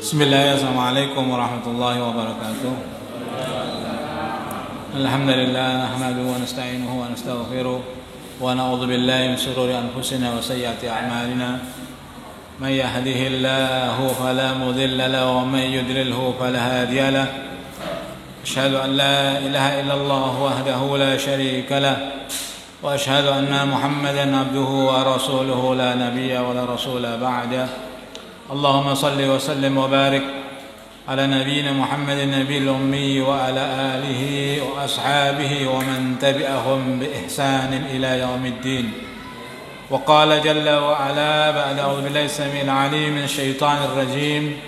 Bismillahirrahmanirrahim. Assalamualaikum warahmatullahi wabarakatuh. Alhamdulillah nahmaduhu wa nasta'inuhu wa nastaghfiruh wa na'udzu billahi min shururi anfusina wa sayyiati a'malina. May yahdihillahu fala mudilla lahu wa may yudlilhu fala hadiya lahu. Asyhadu an la ilaha illallah wahdahu la syarika lahu wa asyhadu anna Muhammadan abduhu wa rasuluhu la nabiyya wa la rasula ba'da. اللهم صل وسلم وبارك على نبينا محمد النبي الأمي وعلى آله وأصحابه ومن تبعهم بإحسان إلى يوم الدين. وقال جل وعلا بعد أعوذ بالله السميع العليم من الشيطان الرجيم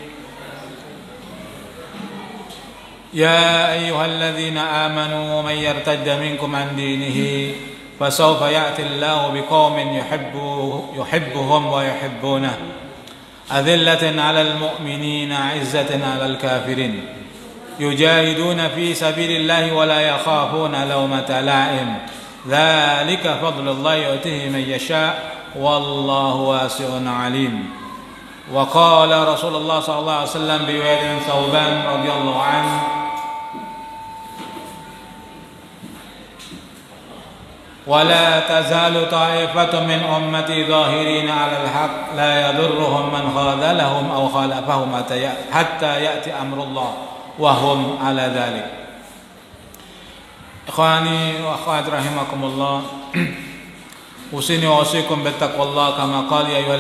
يا أيها الذين آمنوا من يرتد منكم عن دينه فسوف يأتي الله بقوم يحبهم ويحبونه أذلة على المؤمنين عزة على الكافرين يجاهدون في سبيل الله ولا يخافون لومة لائم ذلك فضل الله يؤتيه من يشاء والله واسع عليم. وقال رسول الله صلى الله عليه وسلم برواية ثوبان رضي الله عنه ولا تزال طائفة من أمتي ظاهرين على الحق لا يضرهم من خاذلهم أو خالفهم حتى يأتي أمر الله وهم على ذلك. إخواني وأخواتي رحمكم الله أوصيني وأوصيكم بتقوى الله كما قال يا أيها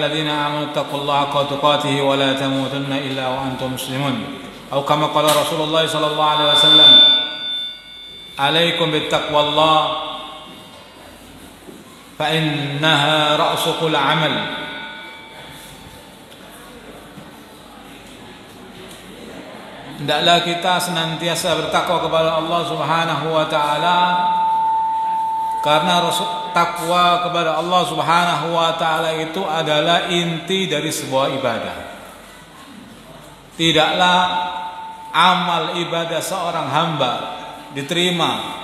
الذين آمنوا اتقوا الله حق تقاته ولا تموتن إلا وأنتم مسلمون أو كما قال رسول الله صلى الله عليه وسلم عليكم بالتقوى الله فإنها رأس كل عمل. Hendaklah kita senantiasa bertakwa kepada Allah Subhanahu wa taala karena takwa kepada Allah Subhanahu wa taala itu adalah inti dari sebuah ibadah. Tidaklah amal ibadah seorang hamba diterima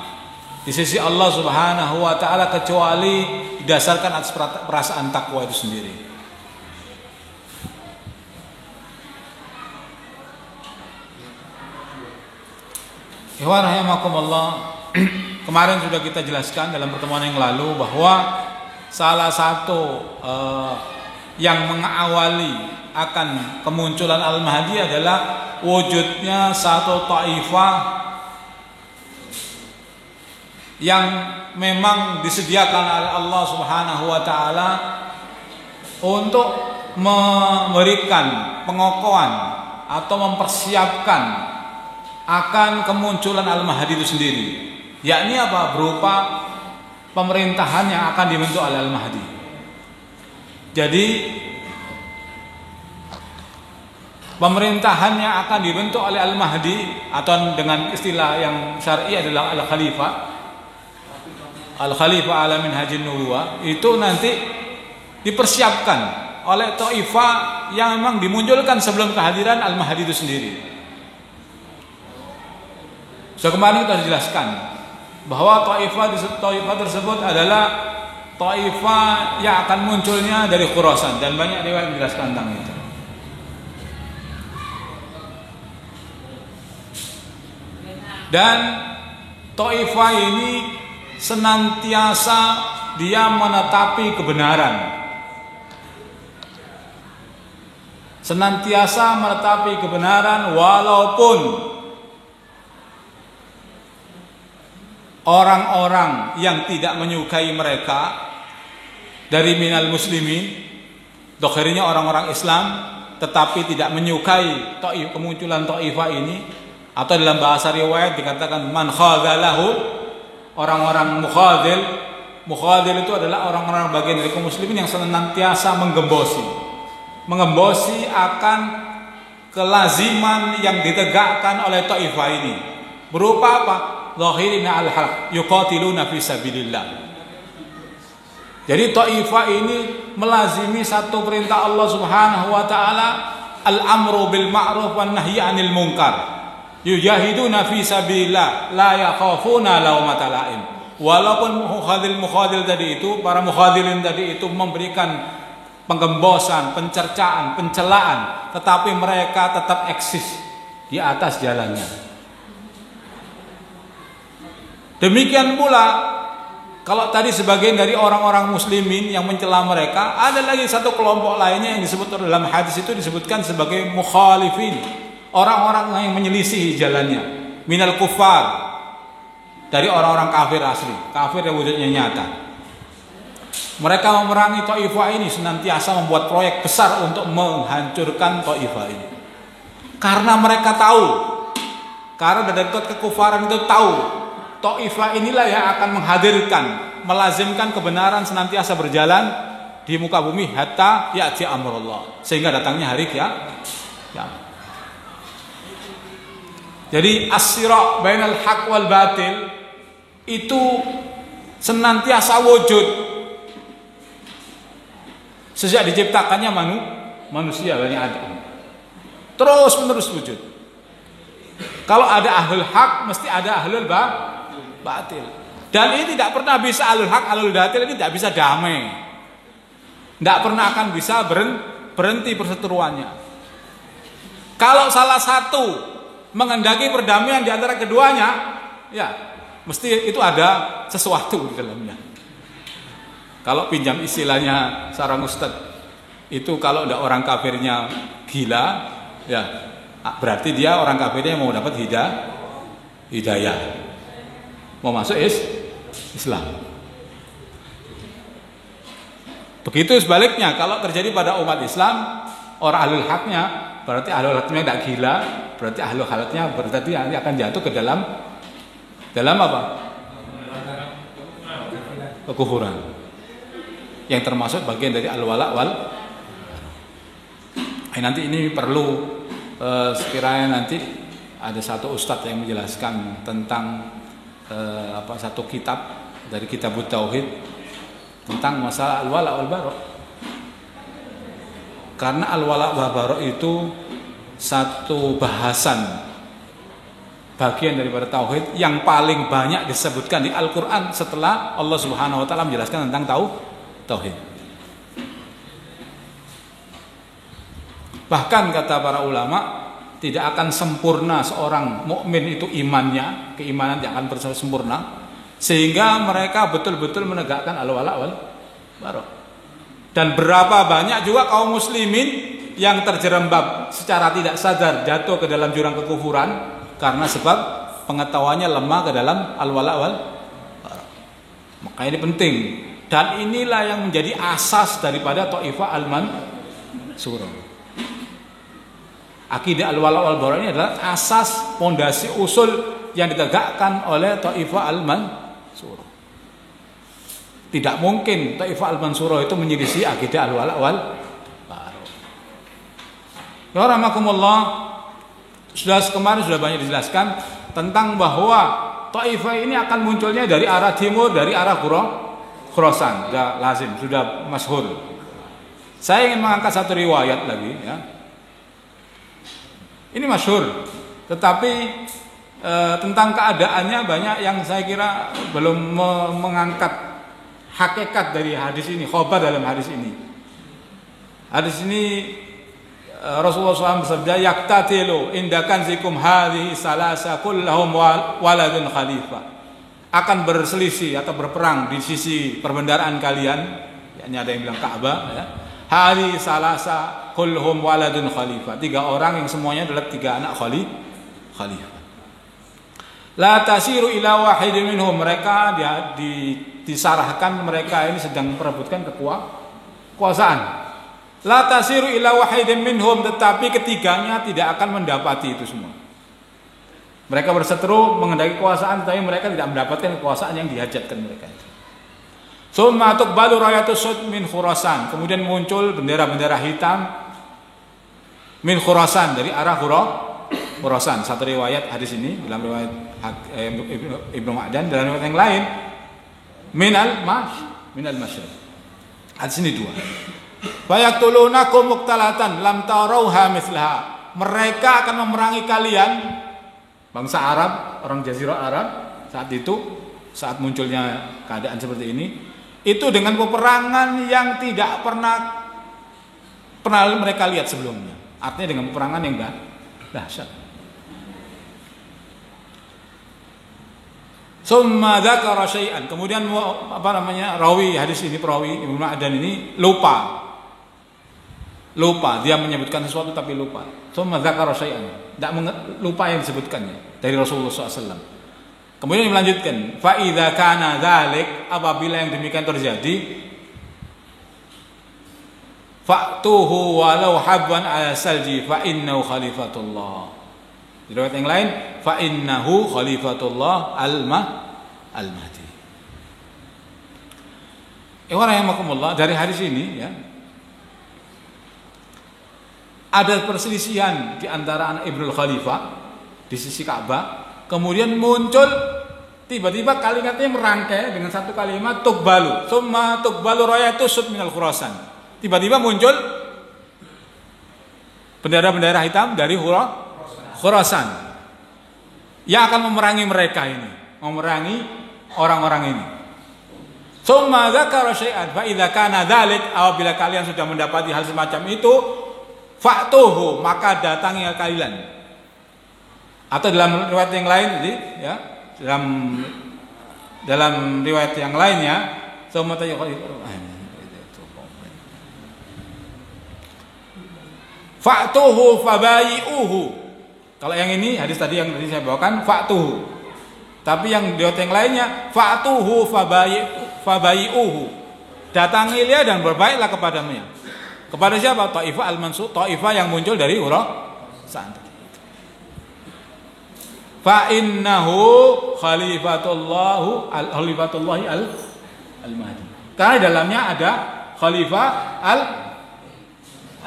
di sisi Allah Subhanahu wa taala kecuali didasarkan atas perasaan takwa itu sendiri. Ikhwan rahimakumullah, kemarin sudah kita jelaskan dalam pertemuan yang lalu bahwa salah satu yang mengawali akan kemunculan Al-Mahdi adalah wujudnya satu taifah yang memang disediakan oleh Allah Subhanahu wa taala untuk memberikan pengokohan atau mempersiapkan akan kemunculan Al-Mahdi itu sendiri. Yakni apa? Berupa pemerintahan yang akan dibentuk oleh Al-Mahdi. Jadi pemerintahan yang akan dibentuk oleh Al-Mahdi atau dengan istilah yang syar'i adalah Al-Khalifah ala minhajin nubuwah itu nanti dipersiapkan oleh taifah yang memang dimunculkan sebelum kehadiran Al-Mahdi itu sendiri. So kemarin kita jelaskan bahwa taifah tersebut adalah taifah yang akan munculnya dari Khurasan dan banyak riwayat menjelaskan tentang itu. Dan taifah ini senantiasa dia menetapi kebenaran, senantiasa menetapi kebenaran walaupun orang-orang yang tidak menyukai mereka dari minal muslimin, dokhirnya orang-orang Islam, tetapi tidak menyukai kemunculan taifah ini, atau dalam bahasa riwayat dikatakan man khadzalahu, orang-orang mukhadzil itu adalah orang-orang bagian dari kaum muslimin yang senantiasa menggembosi akan kelaziman yang ditegakkan oleh taifah ini berupa apa? Zahirina al-haq yuqatiluna fi sabilillah. Jadi taifah ini melazimi satu perintah Allah Subhanahu wa taala, al-amru bil ma'ruf wan nahyi 'anil munkar, Yujahiduna fi sabilillah la yakhafuna laumata laim. Walaupun mukhadil tadi itu, para mukhadilin tadi itu memberikan penggembosan, pencercaan, pencelaan, tetapi mereka tetap eksis di atas jalannya. Demikian pula kalau tadi sebagian dari orang-orang muslimin yang mencela mereka, ada lagi satu kelompok lainnya yang disebut dalam hadis itu disebutkan sebagai mukhalifin, orang-orang yang menyelisihi jalannya, minal kufar, dari orang-orang kafir asli, kafir yang wujudnya nyata. Mereka memerangi Taifah ini senantiasa membuat proyek besar untuk menghancurkan Taifah ini. Karena mereka tahu, karena dari kekufaran itu tahu, Taifah inilah yang akan menghadirkan, melazimkan kebenaran senantiasa berjalan di muka bumi hatta ya'ti amrullah, sehingga datangnya hari kiamat. Jadi as-sira' bainal haq wal batil itu senantiasa wujud sejak diciptakannya manusia Bani Adam, terus menerus wujud. Kalau ada ahlul haq mesti ada ahlul batil, dan ini tidak pernah bisa ahlul haq ahlul batil ini tidak bisa damai, tidak pernah akan bisa berhenti perseteruannya. Kalau salah satu menghendaki perdamaian di antara keduanya, ya mesti itu ada sesuatu di dalamnya. Kalau pinjam istilahnya seorang ustaz, itu kalau ada orang kafirnya gila, ya berarti dia orang kafirnya mau dapat hidayah, mau masuk Islam. Begitu sebaliknya, kalau terjadi pada umat Islam, orang ahlul haknya, berarti ahlul haknya tidak gila, berarti ahlul haknya berarti nanti akan jatuh ke dalam apa? Kekufuran. Yang termasuk bagian dari al-wala wal. Nanti ini perlu sekiranya nanti ada satu ustadz yang menjelaskan tentang satu kitab dari kitab Tauhid tentang masalah al-wala wal bara. Karena al-wala wal bara itu satu bahasan bagian daripada tauhid yang paling banyak disebutkan di Al-Qur'an setelah Allah Subhanahu wa taala menjelaskan tentang tauhid. Bahkan kata para ulama, tidak akan sempurna seorang mukmin itu imannya, keimanan tidak akan sempurna sehingga mereka betul-betul menegakkan al-wala wal bara. Dan berapa banyak juga kaum muslimin yang terjerembab secara tidak sadar jatuh ke dalam jurang kekufuran karena sebab pengetahuannya lemah ke dalam al-wala wal bara. Maka ini penting, dan inilah yang menjadi asas daripada Taifah al-Mansurah. Akidah al-wala wal bara ini adalah asas, pondasi, usul yang ditegakkan oleh Taifah al-Mansurah. Tidak mungkin Taifah al-Mansurah itu menyelisih akidah al-wala wal bara. Ya rahmakumullah, kemarin sudah banyak dijelaskan tentang bahwa Taifah ini akan munculnya dari arah timur, dari arah Khurasan. Sudah lazim, sudah masyhur. Saya ingin mengangkat satu riwayat lagi, ya. Ini masyhur, tetapi tentang keadaannya banyak yang saya kira belum mengangkat hakikat dari hadis ini, khobar dalam hadis ini. Hadis ini Rasulullah SAW bersabda, yaktatilu indakan zikum hadhihi salasa kullahum waladun khalifah. Akan berselisih atau berperang di sisi perbendaharaan kalian, yakni ada yang bilang Ka'bah, ya. Hadhihi salasa kullahum waladun khalifah. 3 orang yang semuanya adalah 3 anak khalifah. La tasiru ila wahidin minhum, mereka disarahkan mereka ini sedang memperebutkan kekuasaan. La tasiru ila wahidin minhum, tetapi ketiganya tidak akan mendapati itu semua. Mereka berseteru mengendaki kekuasaan, tetapi mereka tidak mendapatkan kekuasaan yang dihajatkan mereka itu. Summa tuqbalu rayatus sud min Khurasan, kemudian muncul bendera-bendera hitam min Khurasan, dari arah Khurasan. Satu riwayat hadis ini dalam riwayat Ibnu Ma'dan, dalam riwayat yang lain minal masyriq. Hadis ini 2. Fayaktulunakum muqtalatan lam tarauha mithlaha. Mereka akan memerangi kalian Bangsa Arab, orang Jazirah Arab saat itu, saat munculnya keadaan seperti ini, itu dengan peperangan yang tidak pernah mereka lihat sebelumnya. Artinya dengan peperangan yang dahsyat. Summa dzakara syai'an. Kemudian rawi hadis ini, perawi Ibnu Ma'dan ini lupa. Dia menyebutkan sesuatu tapi lupa. Summa dzakara syai'an. Tidak lupa yang disebutkannya dari Rasulullah SAW. Kemudian melanjutkan, fa idza kana dzalik, apabila yang demikian terjadi, fa'tuhu walau habwan ala salji fa innahu khalifatullah. Di riwayat yang lain, fa innahu khalifatullah al-mahdi. Rahimahumullah, dari hadis ini ya, ada perselisihan di antara anak Ibnul Khalifah di sisi Ka'bah. Kemudian muncul tiba-tiba kalimatnya merangkai dengan satu kalimat tuqbalu, summa tuqbalu rayatu sud minal Khurasan. Tiba-tiba muncul bendera-bendera hitam dari Khurasan yang akan memerangi mereka ini, memerangi orang-orang ini. Summa dzakara syai'an fa idza kana dzalik, apabila kalian sudah mendapati hal semacam itu, fa'tuhu, maka datangi kalian. Atau dalam riwayat yang lain jadi ya, dalam riwayat yang lainnya summa fa'tuhu fabayi'uhu. Kalau yang ini hadis tadi yang tadi saya bawakan fa'tuhu. Tapi yang riwayat yang lainnya fa'tuhu fabayi'uhu. Datangi dia dan berbaiklah kepadanya. Kepada siapa? Taifah al-Mansur, Taifah yang muncul dari Khurasan. Fa innahu khalifatullahi al-Mahdi. Karena dalamnya ada Khalifah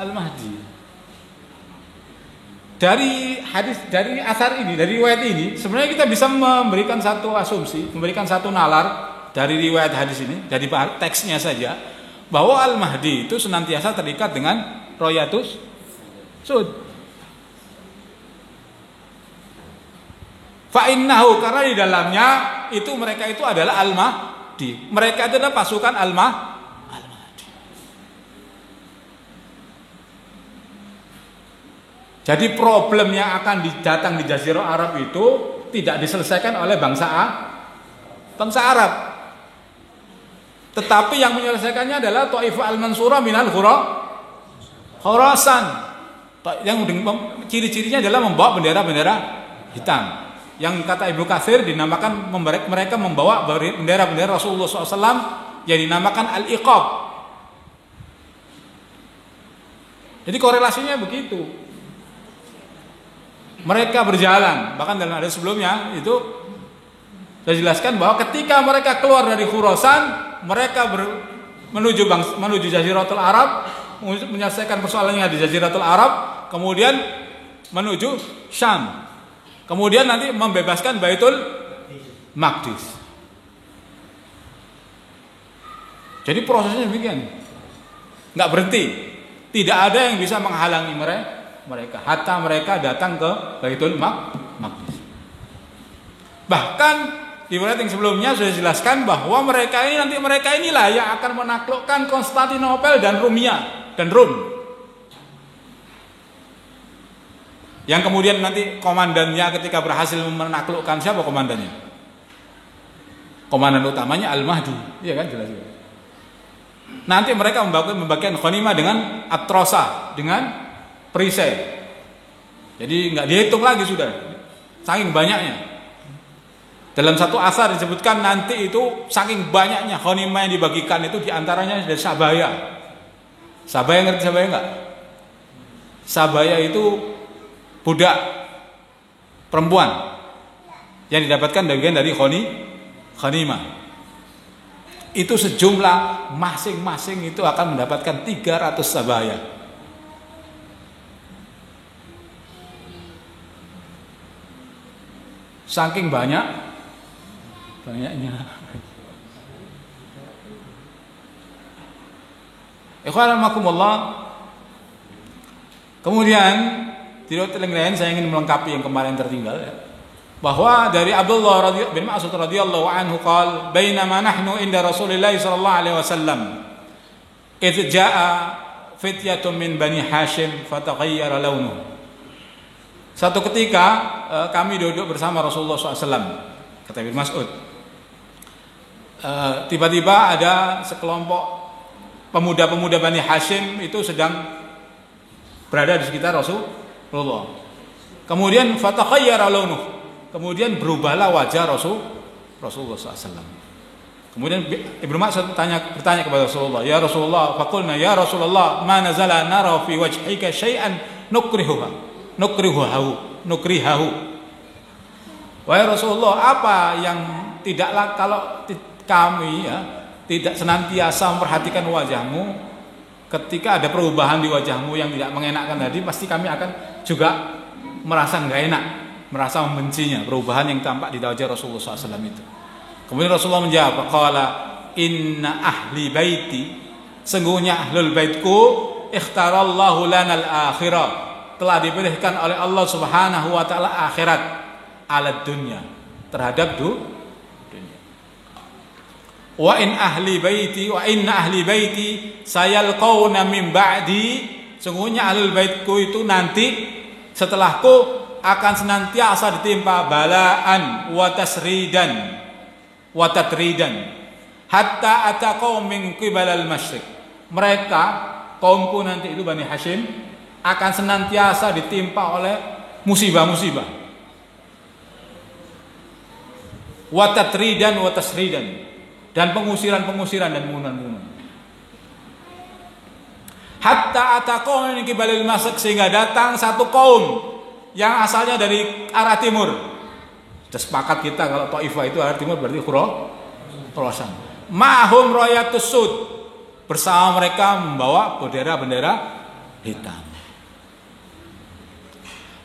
al-Mahdi. Dari hadis, dari asar ini, dari riwayat ini, sebenarnya kita bisa memberikan satu asumsi, memberikan satu nalar dari riwayat hadis ini, dari teksnya saja, bahwa Al-Mahdi itu senantiasa terikat dengan Royatus Sud. Fa'innahu, karena di dalamnya itu mereka itu adalah Al-Mahdi. Mereka itu adalah pasukan Al-Mahdi. Jadi problem yang akan datang di Jazirah Arab itu tidak diselesaikan oleh bangsa Arab. Tetapi yang menyelesaikannya adalah Taifah al-Mansurah minal Khurasan. Yang ciri-cirinya adalah membawa bendera-bendera hitam. Yang kata Ibnu Katsir dinamakan mereka membawa bendera-bendera Rasulullah SAW yang dinamakan al-iqab. Jadi korelasinya begitu. Mereka berjalan, bahkan dalam hadis sebelumnya itu saya jelaskan bahwa ketika mereka keluar dari Khurasan, mereka menuju Jaziratul Arab, menyelesaikan persoalannya di Jaziratul Arab, kemudian menuju Syam. Kemudian nanti membebaskan Baitul Maqdis. Jadi prosesnya demikian. Enggak berhenti. Tidak ada yang bisa menghalangi mereka hatta mereka datang ke Baitul Maqdis. Bahkan di riwayat yang sebelumnya sudah dijelaskan bahwa mereka inilah yang akan menaklukkan Konstantinopel dan Rum. Yang kemudian nanti komandannya ketika berhasil menaklukkan, siapa komandannya? Komandan utamanya Al-Mahdi, iya kan, jelas. Nanti mereka membagikan ghanimah dengan atrosa, dengan perisai. Jadi nggak dihitung lagi sudah, saking banyaknya. Dalam satu asar disebutkan nanti itu saking banyaknya ghanimah yang dibagikan itu diantaranya dari Sabaya. Sabaya, ngerti Sabaya nggak? Sabaya itu budak perempuan yang didapatkan bagian dari ghanimah. Itu sejumlah masing-masing itu akan mendapatkan 300 sabaya. Saking banyaknya. Ikhwanakumullah. Kemudian di riwayat yang lain saya ingin melengkapi yang kemarin tertinggal ya. bahwa dari Abdullah bin Mas'ud radhiyallahu anhu qala bainama nahnu inda Rasulillah sallallahu alaihi wasallam idh jaa fityatun min Bani Hashim fataghayyara launuhu. Satu ketika kami duduk bersama Rasulullah SAW, kata Ibnu Mas'ud, tiba-tiba ada sekelompok pemuda-pemuda Bani Hashim itu sedang berada di sekitar Rasulullah. Kemudian fataghayyara launuhu, kemudian berubahlah wajah Rasulullah SAW. Kemudian Ibnu Mas'ud bertanya kepada Rasulullah, ya Rasulullah, faqulna ya Rasulullah, ma nazala nara fi wajhika syai'an nukrihahu. Wahai Rasulullah, apa yang tidaklah kalau kami tidak senantiasa memperhatikan wajahmu, ketika ada perubahan di wajahmu yang tidak mengenakkan tadi, pasti kami akan juga merasa nggak enak, merasa membencinya, perubahan yang tampak di wajah Rasulullah SAW itu. Kemudian Rasulullah menjawab, qala inna ahli baiti, sungguhnya ahlul baitku, ikhtarallahu lanal akhirah, telah dipilihkan oleh Allah Subhanahu wa taala akhirat ala dunya, terhadap dunia. Wa inna ahli baiti sayalqauna min ba'di, sungguhnya ahlul baitku itu nanti setelahku akan senantiasa ditimpa balaan wa tatridan hatta ataqaum min qibalal masyriq. Mereka kaumku nanti itu Bani Hashim akan senantiasa ditimpa oleh musibah-musibah, wa tatridan wa tasridan, dan pengusiran dan bunuhan. Hatta ataqaum min qibalil masyriq, sehingga datang satu kaum yang asalnya dari arah timur. Sudah sepakat kita kalau Taifah itu arah timur berarti Khurasan. Ma'hum rayatus sud, bersama mereka membawa bendera hitam.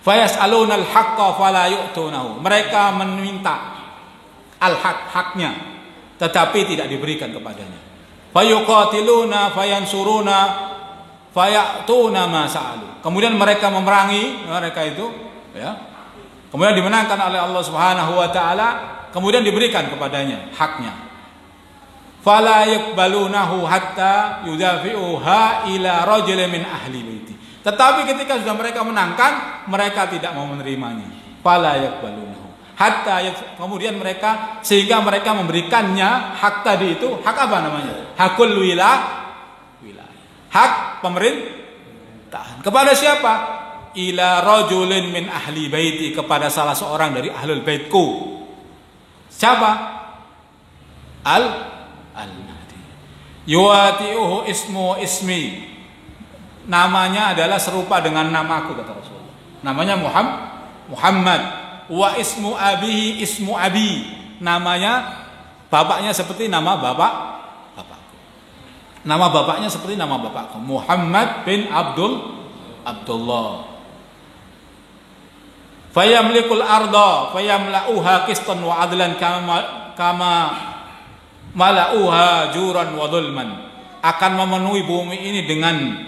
Fayas'alunal haqqa fala yu'tunahu, mereka meminta haknya tetapi tidak diberikan kepadanya. Fayuqatiluna fayansuruna fayatuna ma sa'alu, kemudian mereka memerangi mereka itu, kemudian dimenangkan oleh Allah Subhanahu wa taala, kemudian diberikan kepadanya haknya. Fala yaqbalunahu hatta yudafi'uha ila rajulin min ahli baiti, tetapi ketika sudah mereka menangkan, mereka tidak mau menerimanya. Fala yaqbalunahu hatta kemudian mereka, sehingga mereka memberikannya hak tadi itu, hak apa namanya? Hakul wilayah, hak pemerintahan. Kepada siapa? Ila rajulin min ahli baiti, kepada salah seorang dari ahlul baitku. Siapa? Al-Mahdi. Yuwati'uhu ismi, namanya adalah serupa dengan namaku, kata Rasulullah. Namanya Muhammad. Wa ismu abihi ismu abi, namanya bapaknya seperti nama bapakku. Nama bapaknya seperti nama bapakku, Muhammad bin Abdullah. Fayamlikul arda fayamla'uha qistan wa adlan kama mala'uha juran wa dhulman, akan memenuhi bumi ini dengan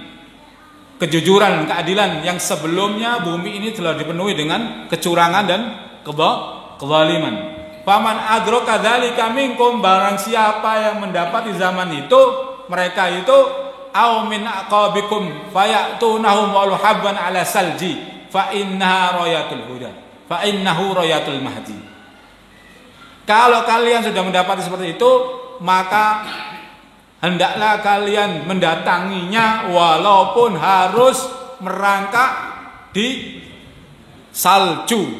kejujuran, keadilan, yang sebelumnya bumi ini telah dipenuhi dengan kecurangan dan kezaliman. Faman adraka dzalika minkum, barang siapa yang mendapati zaman itu, mereka itu, aw min aqabikum fayatunahum wal habban ala salji fa innaha rayatul huda fa innahu rayatul mahdi. Kalau kalian sudah mendapati seperti itu, maka hendaklah kalian mendatanginya walaupun harus merangkak di salju.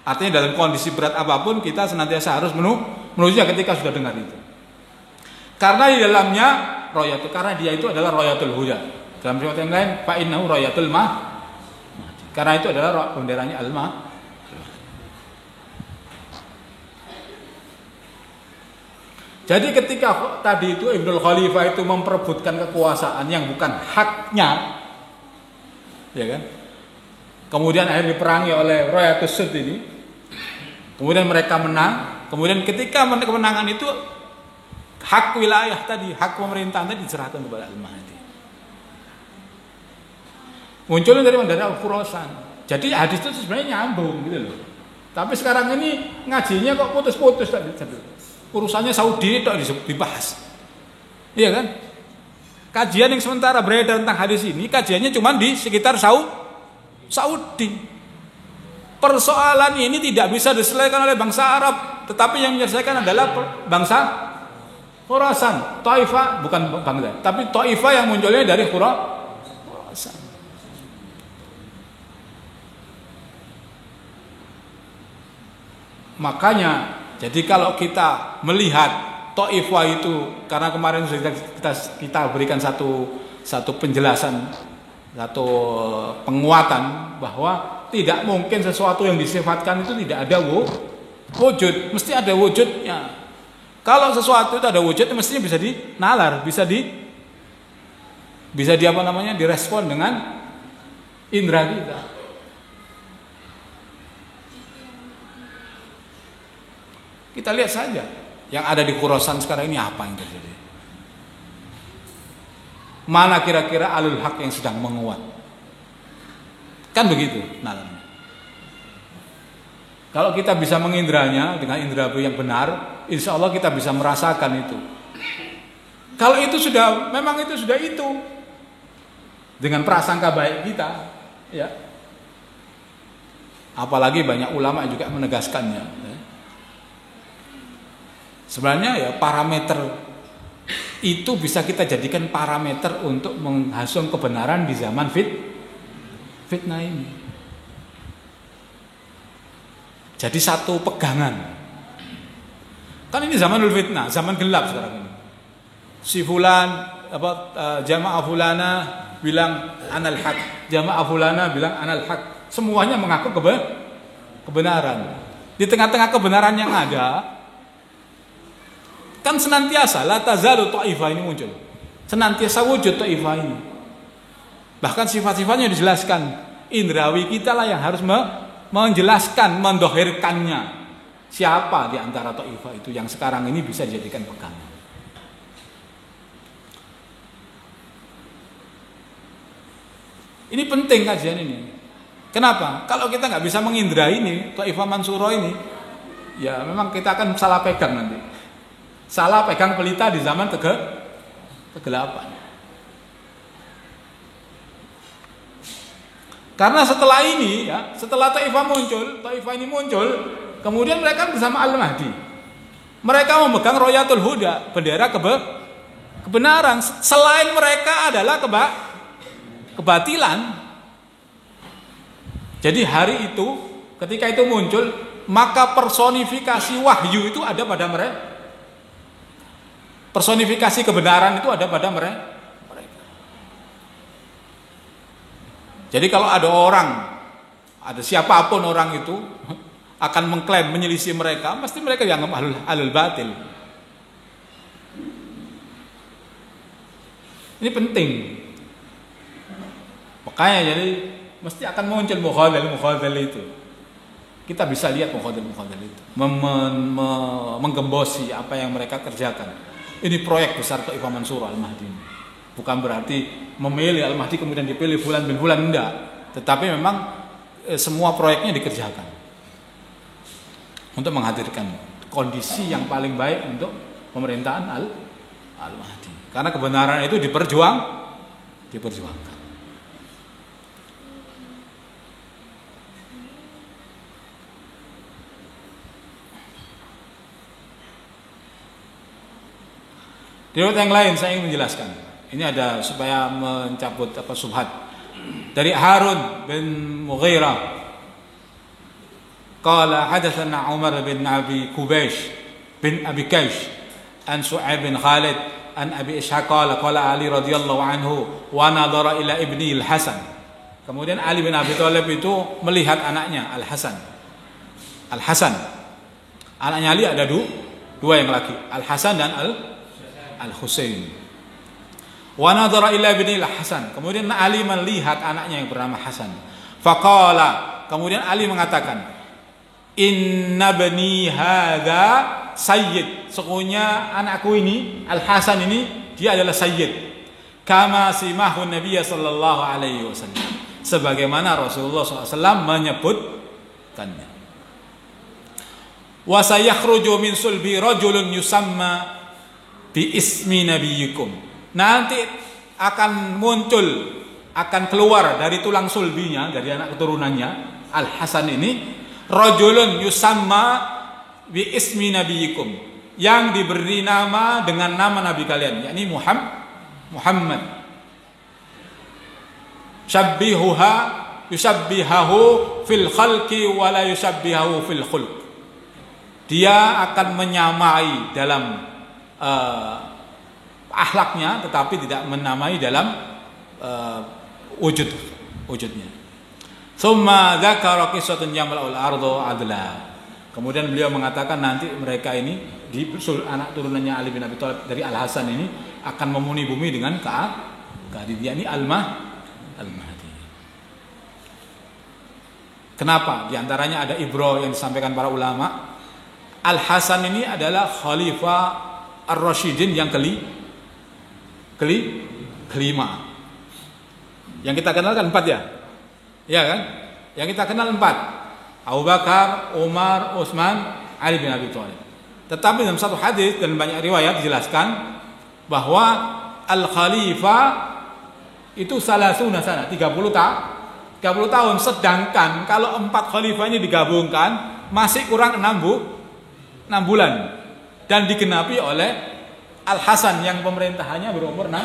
Artinya dalam kondisi berat apapun kita senantiasa harus menujunya ketika sudah dengar itu. Karena di dalamnya royatul, karena dia itu adalah royatul huda. Dalam riwayat yang lain, fa innahu royatul mahdi. Karena itu adalah benderanya al-mahdi. Jadi ketika tadi itu Ibnul Khalifah itu memperebutkan kekuasaan yang bukan haknya, ya kan? Kemudian akhirnya diperangi oleh Rayatus Sud ini. Kemudian mereka menang. Kemudian ketika kemenangan itu, hak wilayah tadi, hak pemerintahan tadi diserahkan kepada Al-Mahdi. Munculnya dari Al-Khurasan. Jadi hadis itu sebenarnya nyambung gitu loh. Tapi sekarang ini ngajinya kok putus-putus tadi. Urusannya Saudi itu dibahas. Iya kan? Kajian yang sementara beredar tentang hadis ini, kajiannya cuma di sekitar Saudi. Persoalan ini tidak bisa diselesaikan oleh bangsa Arab, tetapi yang menyelesaikan adalah bangsa Khurasan. Taifah, bukan bangsa, tapi Taifah yang munculnya dari Khurasan. Makanya, jadi kalau kita melihat Taifah itu, karena kemarin sudah kita berikan satu penjelasan, satu penguatan bahwa tidak mungkin sesuatu yang disifatkan itu tidak ada wujud, mesti ada wujudnya. Kalau sesuatu itu ada wujud, mestinya bisa dinalar, bisa di apa namanya, direspon dengan indera kita. Kita lihat saja yang ada di Khurasan sekarang ini, apa yang terjadi. Mana kira-kira alul haq yang sedang menguat? Kan begitu nalarnya. Kalau kita bisa mengindranya dengan indera yang benar, insya Allah kita bisa merasakan itu. Kalau itu sudah, memang itu sudah itu, dengan prasangka baik kita, ya. Apalagi banyak ulama juga menegaskannya. Ya. Sebenarnya ya parameter itu bisa kita jadikan parameter untuk menghasung kebenaran di zaman fitnah ini. Jadi satu pegangan. Kan ini zamanul fitnah, zaman gelap sekarang ini. Si fulan jamaah fulana bilang anal haq, jamaah fulana bilang anal haq. Semuanya mengaku kebenaran. Di tengah-tengah kebenaran yang ada, kan senantiasa la tazalu ta'ifah ini muncul. Senantiasa wujud ta'ifah ini. Bahkan sifat-sifatnya dijelaskan. Indrawi kita lah yang harus menjelaskan, mendohirkannya. Siapa di antara ta'ifah itu yang sekarang ini bisa dijadikan pegangan. Ini penting kajian ini. Kenapa? Kalau kita nggak bisa mengindra ini, ta'ifah Mansurah ini, ya memang kita akan salah pegang nanti. Salah pegang pelita di zaman kegelapan. Karena setelah ini, ya, setelah Taifah ini muncul, kemudian mereka bersama Al-Mahdi. Mereka memegang Royatul Huda, bendera kebenaran. Selain mereka adalah kebatilan. Jadi hari itu, ketika itu muncul, maka personifikasi wahyu itu ada pada mereka. Personifikasi kebenaran itu ada pada mereka. Jadi kalau ada siapapun orang itu akan mengklaim menyelisih mereka, pasti mereka dianggap ahlul batil. Ini penting. Makanya jadi mesti akan muncul mukhadzal itu. Kita bisa lihat mukhadzal itu menggembosi apa yang mereka kerjakan. Ini proyek besar Taifah Mansurah Al-Mahdi. Bukan berarti memilih Al-Mahdi kemudian dipilih bulan bin bulan, enggak. Tetapi memang semua proyeknya dikerjakan untuk menghadirkan kondisi yang paling baik untuk pemerintahan Al-Mahdi. Karena kebenaran itu diperjuangkan. Di riwayat yang lain saya ingin menjelaskan. Ini ada supaya mencabut subhat. Dari Harun bin Mughirah. Qala hadatsana Umar bin Abi Kubaish bin Abi Kaish an Su'aib bin Khalid an Abi Ishaq qala Ali radhiyallahu anhu wa nadhara ila ibni Al-Hasan. Kemudian Ali bin Abi Thalib itu melihat anaknya Al-Hasan. Anaknya Ali ada dua yang laki, Al-Hasan dan Al-Husain. Wa nadhara ila ibni Al-Hasan. Kemudian Ali melihat anaknya yang bernama Hasan. Faqala, kemudian Ali mengatakan, "Inna bani hadza sayyid." Sesungguhnya anakku ini, Al-Hasan ini, dia adalah sayyid. Kama simahu Nabi sallallahu alaihi wasallam. Sebagaimana Rasulullah SAW menyebutkannya. Wa sayakhruju min sulbi rajulun yusamma bi ismi nabiyyikum. Nanti akan muncul, akan keluar dari tulang sulbinya, dari anak keturunannya Al-Hasan ini, rajulun yusamma bi ismi nabiyyikum, yang diberi nama dengan nama nabi kalian, yakni Muhammad. Yushabbihahu fil khalqi wa la yushabbihahu fil khulq. Dia akan menyamai dalam akhlaknya, tetapi tidak menamai dalam wujudnya. Summa dzakara qissatun jamalul ardu adla. Kemudian beliau mengatakan nanti mereka ini di anak turunannya Ali bin Abi Thalib dari Al Hasan ini akan memenuhi bumi dengan keadilan, ini Al-Mahdi. Kenapa? Di antaranya ada ibro yang disampaikan para ulama. Al Hasan ini adalah Khalifah Ar-Rasyidin yang kelima. Yang kita kenal kan 4 ya? Iya kan? Yang kita kenal 4. Abu Bakar, Umar, Utsman, Ali bin Abi Thalib. Tetapi dalam satu hadis dan banyak riwayat dijelaskan bahwa Al-Khalifah itu salasuna sana, 30 tahun. Sedangkan kalau 4 khalifah ini digabungkan masih kurang 6 bulan. Dan digenapi oleh Al-Hasan yang pemerintahannya berumur 6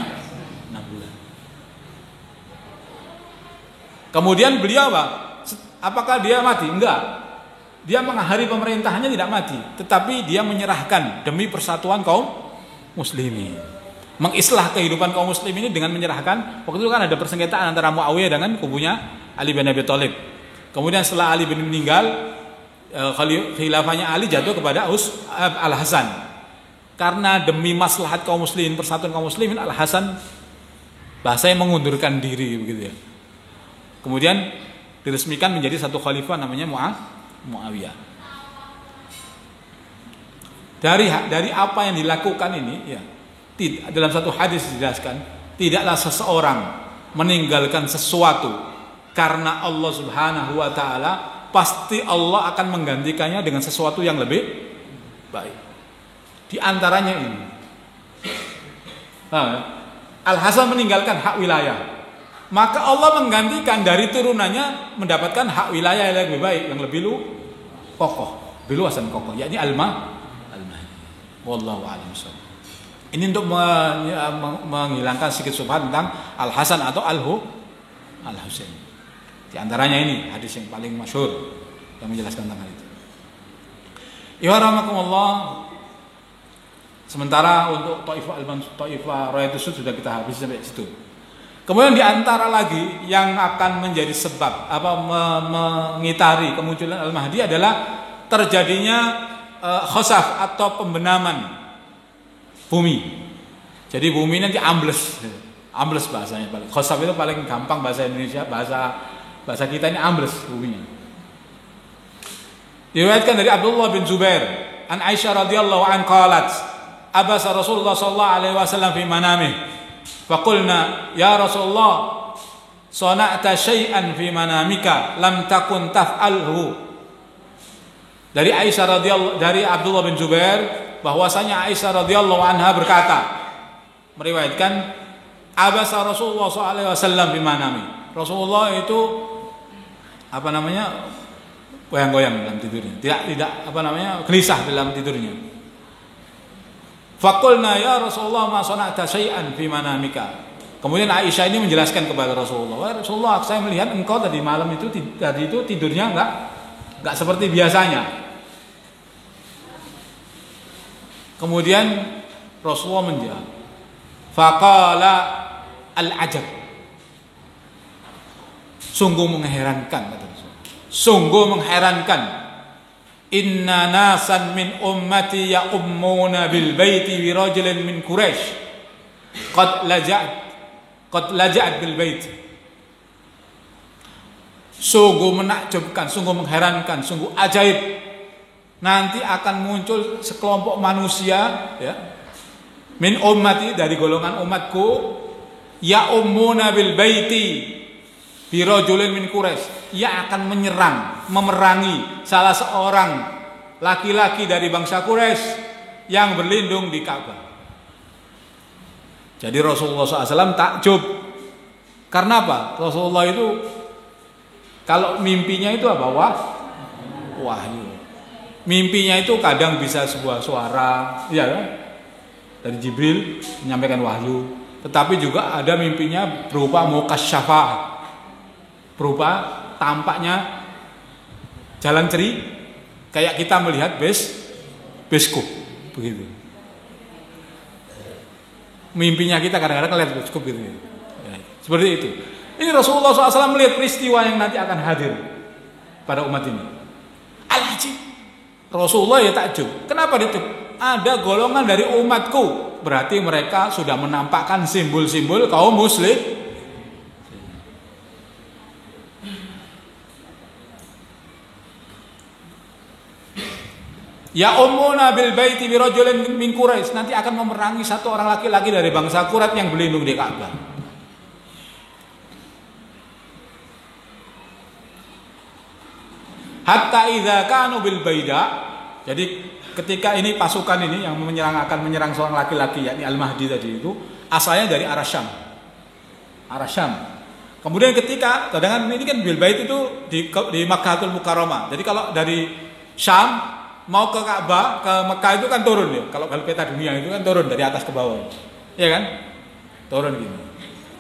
bulan. Kemudian beliau apakah dia mati? Enggak. Dia mengakhiri pemerintahannya tidak mati, tetapi dia menyerahkan demi persatuan kaum muslimin. Mengislah kehidupan kaum muslimin ini dengan menyerahkan. Waktu itu kan ada persengketaan antara Muawiyah dengan kubunya Ali bin Abi Thalib. Kemudian setelah Ali bin meninggal, khilafahnya Ali jatuh kepada Al-Hasan. Karena demi maslahat kaum muslimin, persatuan kaum muslimin, Al-Hasan bahasanya mengundurkan diri begitu ya. Kemudian diresmikan menjadi satu khalifah namanya Muawiyah. Dari apa yang dilakukan ini ya, dalam satu hadis dijelaskan, tidaklah seseorang meninggalkan sesuatu karena Allah Subhanahu wa taala, pasti Allah akan menggantikannya dengan sesuatu yang lebih baik. Di antaranya ini, Al-Hasan meninggalkan hak wilayah, maka Allah menggantikan dari turunannya mendapatkan hak wilayah yang lebih baik, yang lebih kokoh, lebih luas dan kokoh, yakni Al-Mahdi. Wallahu a'lam bishawab. Ini untuk menghilangkan sedikit subhat tentang Al-Hasan atau Al-Husain. Di antaranya ini hadis yang paling masyhur yang menjelaskan tentang hal itu. Ya rahimakumullah. Sementara untuk Taifah Rayatus Sud sudah kita habis sampai situ. Kemudian di antara lagi yang akan menjadi sebab mengitari kemunculan Al-Mahdi adalah terjadinya khosaf atau pembenaman bumi. Jadi bumi nanti ambles bahasanya. Khosaf itu paling gampang bahasa Indonesia, bahasa kita ini ambles buminya. Diriwayatkan dari Abdullah bin Zubair an Aisyah radhiyallahu an qalat abasa Rasulullah sallallahu alaihi wasallam fi manamih faqulna ya Rasulullah sana'ta syai'an fi manamika lam takun taf'alhu. Dari Aisyah dari Abdullah bin Zubair bahwasanya Aisyah radhiyallahu anha berkata, meriwayatkan abasa Rasulullah sallallahu alaihi wasallam fi manamih. Rasulullah itu goyang-goyang dalam tidurnya, tidak gelisah dalam tidurnya. Faqulna ya Rasulullah ma sana'ta syai'an fi manamika. Kemudian Aisyah ini menjelaskan kepada Rasulullah, Rasulullah, saya melihat engkau tadi malam itu tidurnya enggak seperti biasanya. Kemudian Rasulullah menjawab, faqala al-ajab. Sungguh mengherankan, kata Rasulullah. Sungguh mengherankan. Inna nasan min ummati ya'ummuna bil baiti bi rajulin min Quraisy qad laja'at bil bait. Sungguh menakjubkan, sungguh mengherankan, sungguh ajaib. Nanti akan muncul sekelompok manusia ya, min ummati, dari golongan umatku, ya'ummuna bil baiti birojulin min Quraisy, ia akan memerangi salah seorang laki-laki dari bangsa Quraisy yang berlindung di Ka'bah. Jadi Rasulullah SAW takjub. Karena apa? Rasulullah itu kalau mimpinya itu apa? Wahyu. Mimpinya itu kadang bisa sebuah suara, ya kan? Dari Jibril menyampaikan wahyu. Tetapi juga ada mimpinya berupa mukasyafah, berupa tampaknya jalan ceri, kayak kita melihat beskop, begitu. Mimpinya kita kadang-kadang melihat beskop gitu. Ya, seperti itu. Ini Rasulullah SAW melihat peristiwa yang nanti akan hadir pada umat ini. Al-Ajib. Rasulullah ya takjub. Kenapa takjub? Ada golongan dari umatku, berarti mereka sudah menampakkan simbol-simbol kaum muslim. Ya ummuna bil baiti bi rajulin min Quraisy, nanti akan memerangi satu orang laki-laki dari bangsa Quraisy yang berlindung di Ka'bah. Hatta idza kanu bil baida, jadi ketika ini pasukan ini yang akan menyerang seorang laki-laki yakni Al-Mahdi tadi itu asalnya dari arah Syam. Arah Syam. Kemudian ketika kadang ini kan bil bait itu di Makkahul Mukarramah. Jadi kalau dari Syam mau ke Ka'bah, ke Mekah itu kan turun ya. Kalau peta dunia itu kan turun dari atas ke bawah. Iya kan? Turun gini.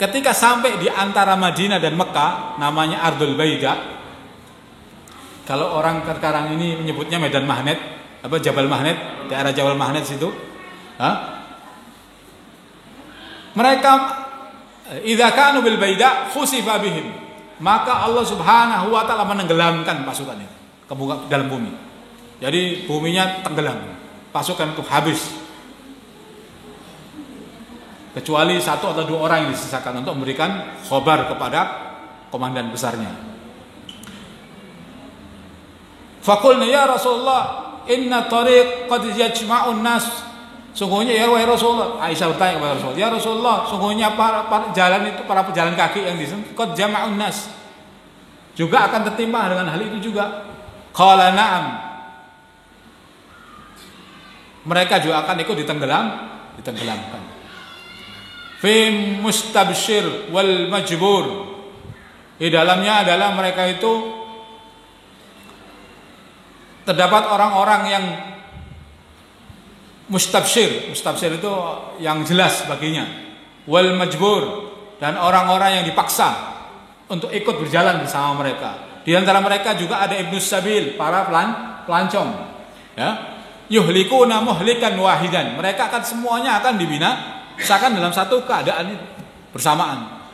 Ketika sampai di antara Madinah dan Mekah namanya Ardul Baida. Kalau orang sekarang ini menyebutnya Medan Magnet, apa Jabal Magnet, daerah Jabal Magnet situ. Mereka idza kanu bil baida khusifa bihim. Maka Allah Subhanahu wa taala menenggelamkan pasukan itu ke dalam bumi. Jadi buminya tenggelam. Pasukan itu habis. Kecuali satu atau dua orang yang disisakan untuk memberikan khabar kepada komandan besarnya. Faqulna ya Rasulullah, inna tariq qad yajma'un nas. Sungguhnya ya wahai Rasulullah, Aisyah bertanya kepada Rasulullah, ya Rasulullah, sungguhnya para jalan itu, para pejalan kaki yang di sini qad jama'un nas, juga akan tertimpa dengan hal itu juga. Qala na'am. Mereka juga akan ikut ditenggelamkan. Fi mustabshir wal majbur. Di dalamnya adalah mereka itu terdapat orang-orang yang mustabshir. Mustabshir itu yang jelas baginya. Wal majbur, dan orang-orang yang dipaksa untuk ikut berjalan bersama mereka. Di antara mereka juga ada Ibnus Sabil, para pelancong. Ya. Yuhlikuna muhlikan wahidan. Mereka akan semuanya akan dibinasakan dalam satu keadaan itu bersamaan.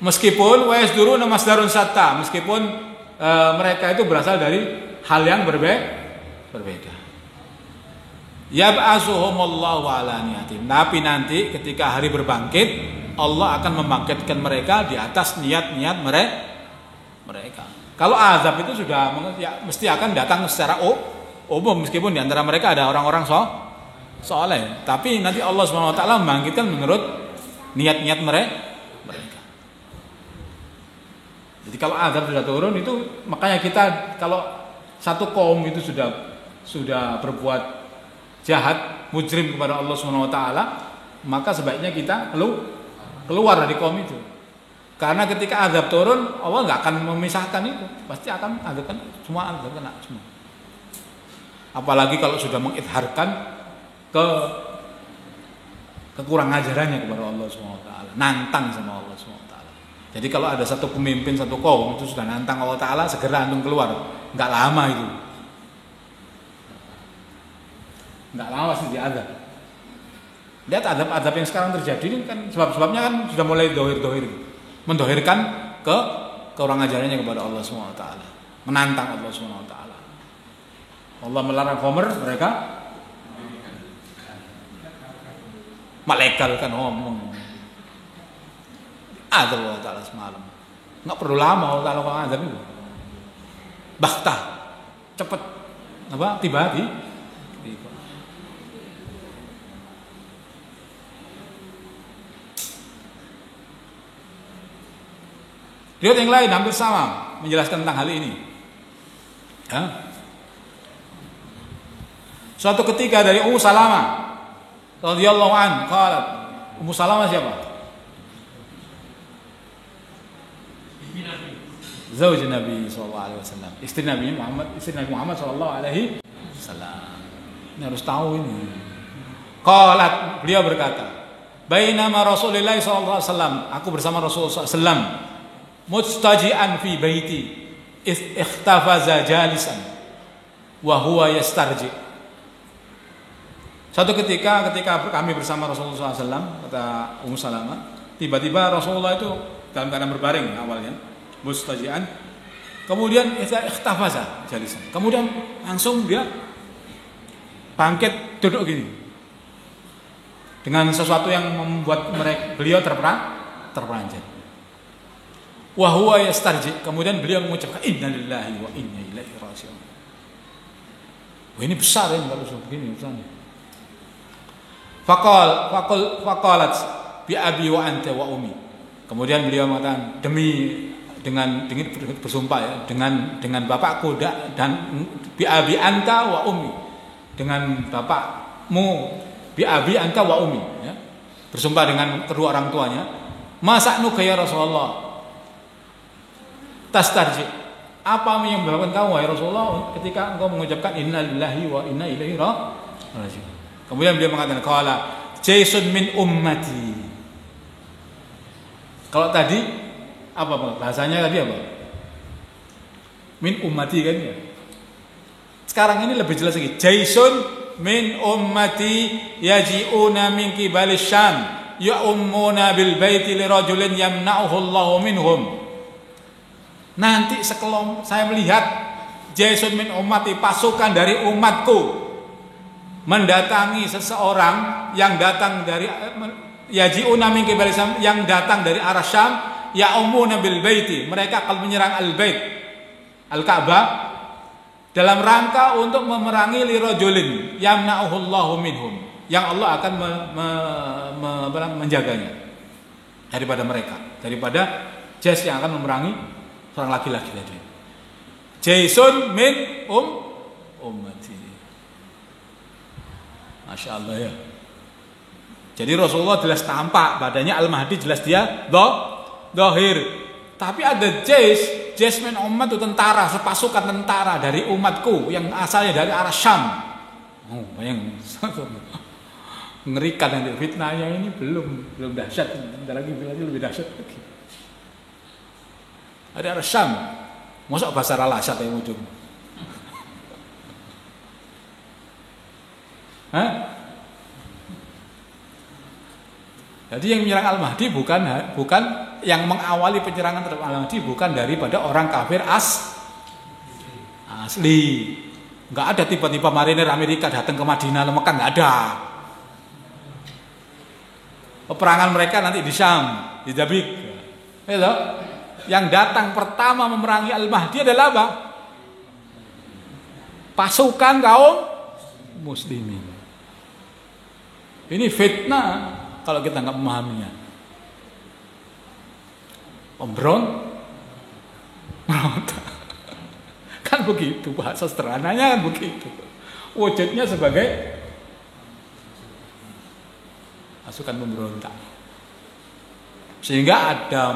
Meskipun wayasduruna masdarun satta, meskipun mereka itu berasal dari hal yang berbeda. Yab'asuhumullahu ala niyatim. Tapi nanti ketika hari berbangkit, Allah akan membangkitkan mereka di atas niat-niat mereka. Kalau azab itu sudah ya, mesti akan datang secara umum, meskipun di antara mereka ada orang-orang soleh. Tapi nanti Allah SWT membangkitkan menurut niat-niat mereka. Jadi kalau azab sudah turun itu, makanya kita kalau satu kaum itu sudah berbuat jahat, mujrim kepada Allah SWT, maka sebaiknya kita keluar dari kaum itu. Karena ketika azab turun, Allah nggak akan memisahkan itu, pasti akan azabkan semua, azab kena semua. Apalagi kalau sudah mengidharkan kekurang ajarannya kepada Allah SWT, nantang sama Allah SWT. Jadi kalau ada satu pemimpin satu kaum itu sudah nantang Allah Ta'ala, segera antum keluar. Nggak lama itu. Nggak lama pasti diazab. Lihat azab-azab yang sekarang terjadi ini kan sebab-sebabnya kan sudah mulai dohir-dohir. Mendohirkan ke kurang ajarannya kepada Allah SWT. Menantang Allah SWT. Allah melarang khamr, mereka malaikat kan ngomong. Azab Allah Ta'ala semalam. Nggak perlu lama Allah Ta'ala kalau azab itu. Baktah, cepet, tiba. Lihat yang lain hampir sama. menjelaskan tentang hal ini. Ya. Suatu ketika dari Ummu Salamah radhiyallahu an, qalat. Ummu Salamah siapa? Zauj Nabi sallallahu alaihi wasallam. Istri Nabi Muhammad sallallahu alaihi wasallam. Ini harus tahu ini. Qalat, beliau berkata, bainama Rasulullah sallallahu alaihi wasallam, aku bersama Rasulullah sallallahu alaihi wasallam, mustaji'an fi baiti, ikhtafaza jalisan wa huwa yastarji. Satu ketika kami bersama Rasulullah SAW, kata Ummu Salamah, tiba-tiba Rasulullah itu dalam keadaan berbaring awalnya, mustaji'an, kemudian ikhtafaza jalisan, kemudian langsung dia bangkit duduk gini, dengan sesuatu yang membuat beliau terperanjat. Wa huwa yastarji, kemudian beliau mengucapkan innalillahi wa inna ilaihi raji'un. Wah, ini besar ya kalau begini besarnya. Faqalat bi abi wa anta wa ummi. Kemudian beliau mengatakan dengan bersumpah ya, dengan bapakku dan bi abi anta wa ummi, dengan bapakmu bi abi anta wa ummi ya. Bersumpah dengan kedua orang tuanya. Masa'nuka ya Rasulullah? Tastarji. Apa yang menyebabkan kamu wahai Rasulullah ketika engkau mengucapkan innalillahi wa inna ilaihi raji'un? Kemudian beliau mengatakan qala jaisun min ummati. Kalau tadi apa bahasanya tadi apa? Min ummati kan ya. Sekarang ini lebih jelas lagi. Jaisun min ummati yaji'una min qibalis syam ya'ummuna bil baiti li rajulin yamna'uhu Allahu minhum. Nanti saya melihat jaisun min ummati, pasukan dari umatku mendatangi seseorang yang datang dari yaji'una min qibalis syam, yang datang dari arah Syam, ya'ummuna bil baiti, mereka akan menyerang al-bait, al-Ka'bah, dalam rangka untuk memerangi li rajulin yamna'uhu Allahu minhum, yang Allah akan menjaganya daripada mereka, daripada Jais yang akan memerangi seorang laki-laki tadi. Jaisun min ummati. Masya Allah ya. Jadi Rasulullah jelas tampak badannya, Al-Mahdi jelas dia dohir. Tapi ada Jais min ummat itu tentara, sepasukan tentara dari umatku yang asalnya dari arah Syam. Oh, bayang. Mengerikan nanti fitnahnya ini belum dahsyat. Bentar lagi lebih dahsyat lagi. Ada arah Syam. Masa bahasa Al-Asad yang ujung. Hah? Jadi yang menyerang Al-Mahdi bukan yang mengawali penyerangan terhadap Al-Mahdi bukan daripada orang kafir asli. Enggak ada tiba-tiba marinir Amerika datang ke Madinah, Mekah, enggak ada. Peperangan mereka nanti di Syam, di Dabik. Yang datang pertama memerangi Al-Mahdi adalah apa? Pasukan kaum muslimin. Ini fitnah kalau kita nggak memahaminya. Pemberontak. Kan begitu bahasa sederhananya, kan begitu. Wujudnya sebagai pasukan pemberontak. Sehingga ada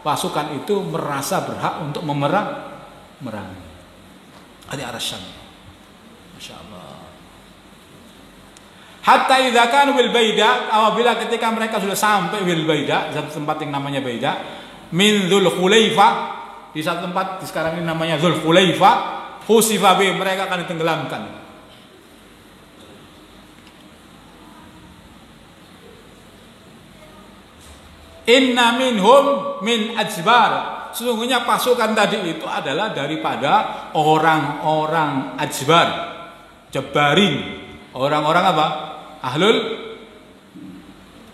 pasukan itu merasa berhak untuk memerangi. Ada arah Syam. Masya Allah. Hatta idza kanu bil baida, apabila ketika mereka sudah sampai bil baida, satu tempat yang namanya Baida, min Dzul Khulaifah, di satu tempat di sekarang ini namanya Dzul Khulaifah, khusifa bi, mereka akan ditenggelamkan. Inna minhum min ajbar, sesungguhnya pasukan tadi itu adalah daripada orang-orang ajbar, jabarin, orang-orang apa? Ahlul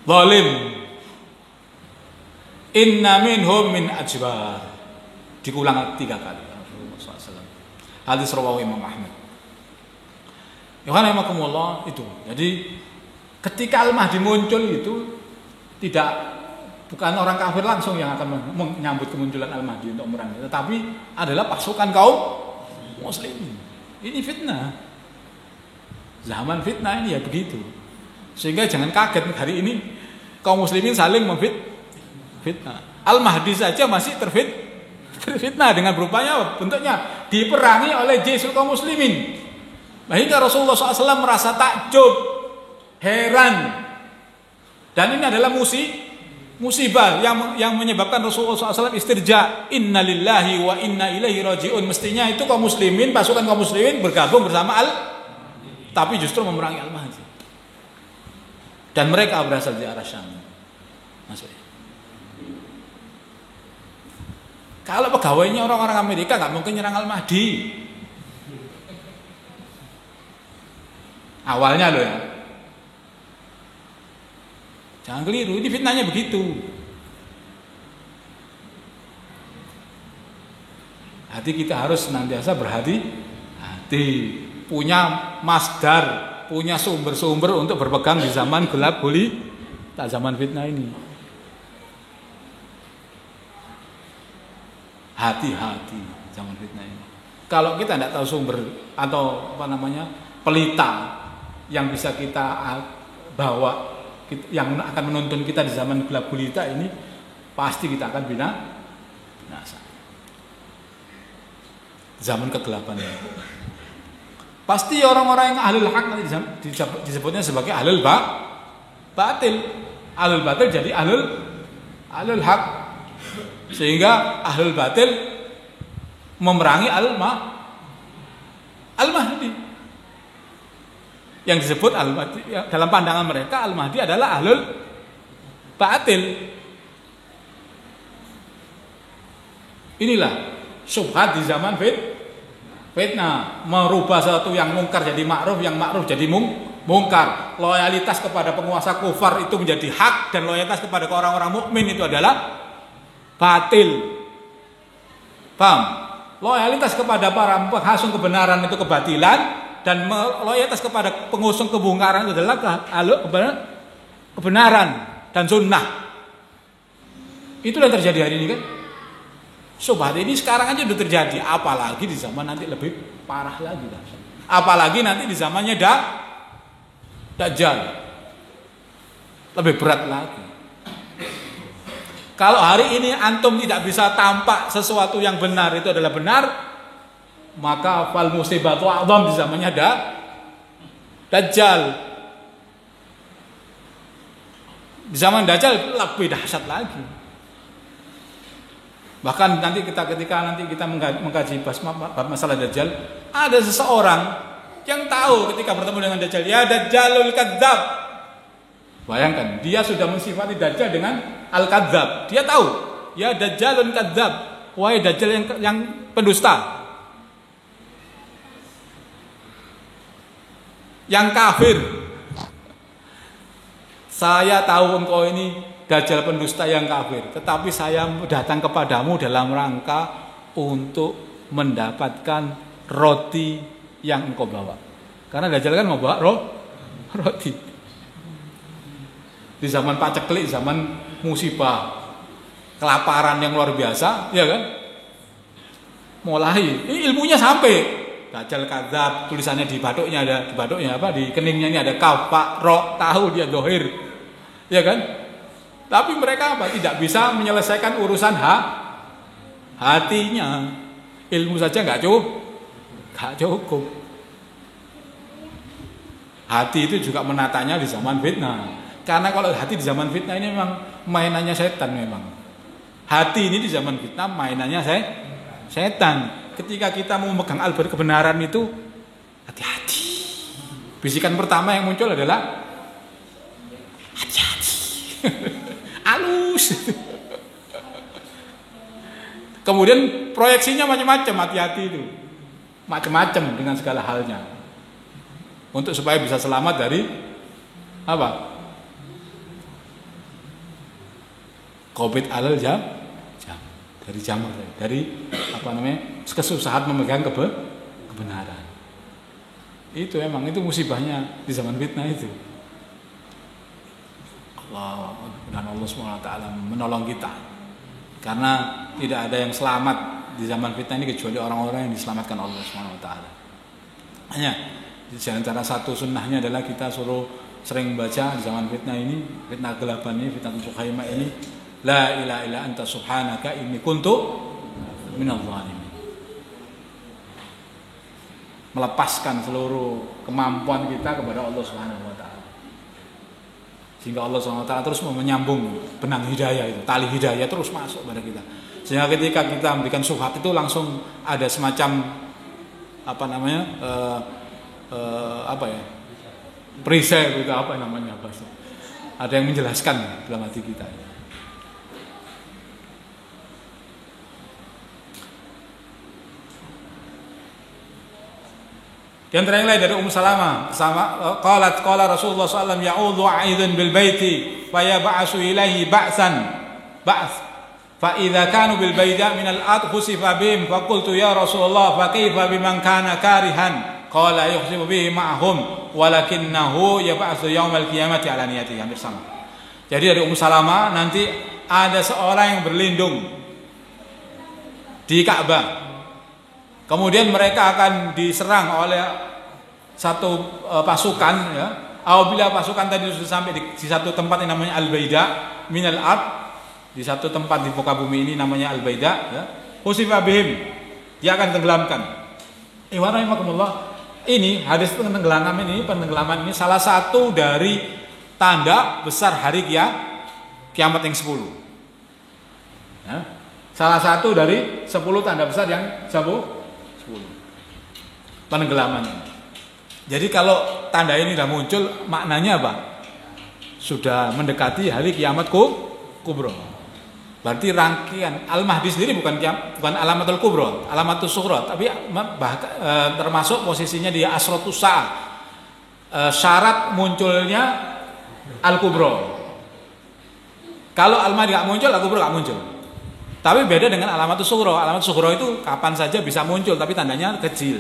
zalim. Inna minhum min ajbar. Diulang 3 kali Rasulullah SAW. Hadis rawahu Imam Ahmad. Yohanakumullah itu. Jadi ketika Al-Mahdi muncul itu tidak Bukan orang kafir langsung yang akan menyambut kemunculan Al-Mahdi untuk memerangi, tetapi adalah pasukan kaum muslimin. Ini fitnah. Zaman fitnah ini ya begitu. Sehingga jangan kaget hari ini kaum muslimin saling fitnah. Al-Mahdi saja masih terfitnah dengan berupanya bentuknya diperangi oleh jaysul kaum muslimin. Hingga Rasulullah SAW merasa takjub, heran. Dan ini adalah musibah yang menyebabkan Rasulullah SAW istirja. Inna lillahi wa inna ilaihi raji'un. Mestinya itu kaum muslimin, pasukan kaum muslimin bergabung bersama tapi justru memerangi Al-Mahdi. Dan mereka berasal dari arah Syam. Maksudnya, kalau pegawainya orang-orang Amerika nggak mungkin nyerang Al-Mahdi. Awalnya loh ya. Jangan keliru, ini fitnahnya begitu. Hati kita harus senantiasa berhati-hati, punya masdar, punya sumber-sumber untuk berpegang di zaman gelap gulita, zaman fitnah ini. Hati-hati zaman fitnah ini. Kalau kita tidak tahu sumber atau pelita yang bisa kita bawa, yang akan menuntun kita di zaman gelap gulita ini, pasti kita akan binasa. Zaman kegelapan ini. Pasti orang-orang yang ahlul haq nanti disebutnya sebagai ahlul batil. Ahlul batil jadi ahlul haq. Sehingga ahlul batil memerangi Al-Mahdi. Yang disebut Al-Mahdi dalam pandangan mereka, Al-Mahdi adalah ahlul batil. Inilah syubhat di zaman fitnah, merubah sesuatu yang mungkar jadi ma'ruf, yang ma'ruf jadi mungkar. Loyalitas kepada penguasa kufar itu menjadi hak, dan loyalitas kepada orang-orang mukmin itu adalah batil. Paham? Loyalitas kepada para penghasung kebenaran itu kebatilan, dan loyalitas kepada pengusung kebongkaran itu adalah kebenaran dan sunnah. Itulah yang terjadi hari ini kan. Syubhat ini sekarang aja udah terjadi, apalagi di zaman nanti lebih parah lagi. Apalagi nanti di zamannya Dajjal, lebih berat lagi. Kalau hari ini antum tidak bisa tampak sesuatu yang benar itu adalah benar, maka fal musibatu a'zam di zamannya Dajjal. Di zaman Dajjal lebih dahsyat lagi. Bahkan nanti ketika nanti kita mengkaji bab masalah Dajjal, ada seseorang yang tahu ketika bertemu dengan Dajjal, ya Dajjalul kadzdzab. Bayangkan, dia sudah mensifati Dajjal dengan al-kadzdzab. Dia tahu, ya Dajjalul kadzdzab, wahai Dajjal yang pendusta, yang kafir. Saya tahu engkau ini Dajjal pendusta yang kafir, tetapi saya datang kepadamu dalam rangka untuk mendapatkan roti yang engkau bawa. Karena Dajjal kan mau bawa roti. Di zaman paceklik, zaman musibah, kelaparan yang luar biasa, ya kan? Mulai, ini ilmunya sampai. Dajjal kadzdzab, tulisannya di batuknya di keningnya ini ada kaf, fa, ro, tahu dia dohir, ya kan? Tapi mereka tidak bisa menyelesaikan urusan hatinya. Ilmu saja nggak cukup. Hati itu juga menatanya di zaman fitnah. Karena kalau hati di zaman fitnah ini memang mainannya setan memang. Hati ini di zaman fitnah mainannya setan. Ketika kita mau memegang kebenaran itu, hati-hati. Bisikan pertama yang muncul adalah hati-hati. Halus. Kemudian proyeksinya macam-macam, hati-hati itu. Macam-macam dengan segala halnya. Untuk supaya bisa selamat dari apa? Covid alal jam. Dari jamur, dari kesusahan memegang kebenaran. Itu memang itu musibahnya di zaman fitnah itu. Dan Allah SWT menolong kita. Karena tidak ada yang selamat di zaman fitnah ini kecuali orang-orang yang diselamatkan Allah SWT. Hanya di antara satu sunnahnya adalah kita suruh sering baca di zaman fitnah ini, fitnah kegelapan ini, fitnah Sukhaimah ini, la ilaha illa anta subhanaka inni kuntu minadh dhalimin. Melepaskan seluruh kemampuan kita kepada Allah Subhanahu wa taala. Sehingga Allah Subhanahu wa taala terus menyambung benang hidayah itu, tali hidayah terus masuk pada kita. Sehingga ketika kita memberikan syubhat itu langsung ada semacam perisai gitu, apa namanya bahasa. Ada yang menjelaskan dalam hati kita. Di antara yang lain dari Ummu Salamah, qala Rasulullah sallallahu alaihi wasallam ya'udhu 'aidan bil baiti fa yab'asu ilaihi ba'san fa idza kanu bil baida min al-ard khusifa bihim fa qultu ya Rasulullah fa kaifa biman kana karihan qala yukhsifu bihi ma'hum walakinnahu yab'asu yaumal qiyamati ala niyatihi. Hampir sama. Jadi dari Ummu Salamah nanti ada seorang yang berlindung di Ka'bah. Kemudian mereka akan diserang oleh satu pasukan, ya. Apabila pasukan tadi sudah sampai di satu tempat yang namanya Al-Baida minal ard, di satu tempat di muka bumi ini namanya Al-Baida, ya. Husifa bihim, dia akan tenggelamkan. Ini hadis penenggelaman ini salah satu dari tanda besar hari kiamat yang 10. Ya. Salah satu dari 10 tanda besar yang 10 penenggelaman. Jadi kalau tanda ini sudah muncul, maknanya apa? Sudah mendekati hari kiamat kubro. Berarti rangkaian Al-Mahdi sendiri bukan alamatul kubro, alamatul sughra, tapi termasuk posisinya di asratus sa'ah. Syarat munculnya Al-Kubro. Kalau Al-Mahdi enggak muncul, Al-Kubro enggak muncul. Tapi beda dengan alamatul sughra. Alamatul sughra itu kapan saja bisa muncul, tapi tandanya kecil.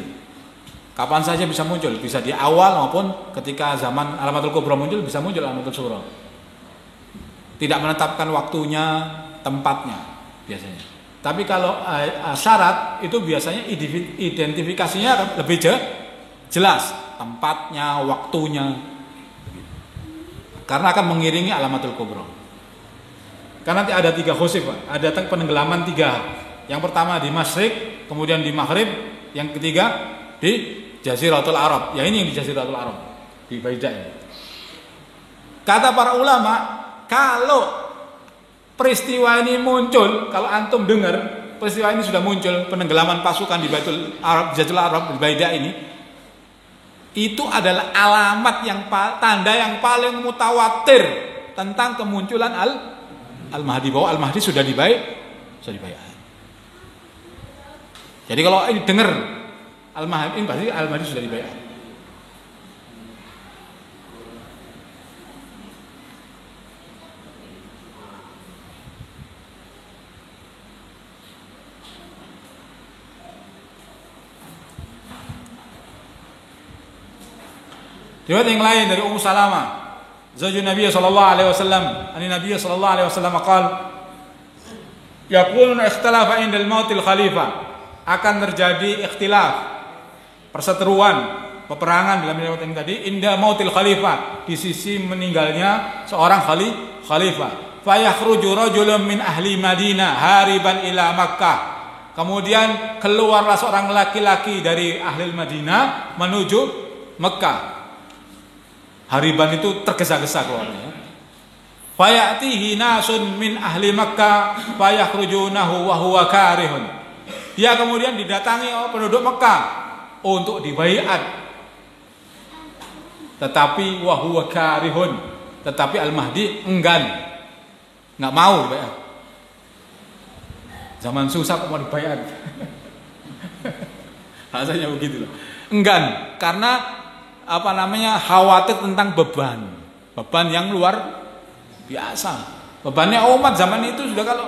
Kapan saja bisa muncul, bisa di awal maupun ketika zaman alamatul kubra muncul bisa muncul alamatul sughra. Tidak menetapkan waktunya, tempatnya biasanya. Tapi kalau syarat itu biasanya identifikasinya lebih jelas, tempatnya, waktunya. Karena akan mengiringi alamatul kubra. Karena nanti ada 3 khusif, ada penenggelaman 3. Yang pertama di Masyriq, kemudian di Maghrib, yang ketiga di Jaziratul Arab. Ya ini yang di Jaziratul Arab, di Baida ini. Kata para ulama, kalau peristiwa ini muncul, kalau antum dengar peristiwa ini sudah muncul, penenggelaman pasukan di Baitul Arab, Jaziratul Arab di Baida ini, itu adalah alamat tanda yang paling mutawatir tentang kemunculan Al-Mahdi, bahwa Al-Mahdi sudah dibayar. Jadi kalau ini dengar Al-Mahdi, ini pasti Al-Mahdi sudah dibayar. Riwayat yang lain dari Ummu Salamah, Zaujun Nabi sallallahu alaihi wasallam, Nabi sallallahu alaihi wasallam qala yaqulun ikhtalafa indal mautil khalifah, akan terjadi ikhtilaf, perseteruan, peperangan dalam riwayat yang tadi inda mautil khalifah, di sisi meninggalnya seorang khalifah. Fa yakhruju rajulun min ahli Madinah hariban ila Makkah, kemudian keluarlah seorang laki-laki dari ahli Madinah menuju Mekah. Hariban itu tergesa-gesa keluarnya. Fayatihi nasun min ahli Makkah fayakhrujunahu wa huwa karihun. Dia kemudian didatangi oleh penduduk Mekah untuk dibaiat. Tetapi wa huwa karihun, tetapi Al-Mahdi enggan. Enggak mau dibaiat. Zaman susah kok mau dibaiat. Rasanya begitu loh. Enggan karena khawatir tentang beban yang luar biasa. Bebannya umat zaman itu sudah, kalau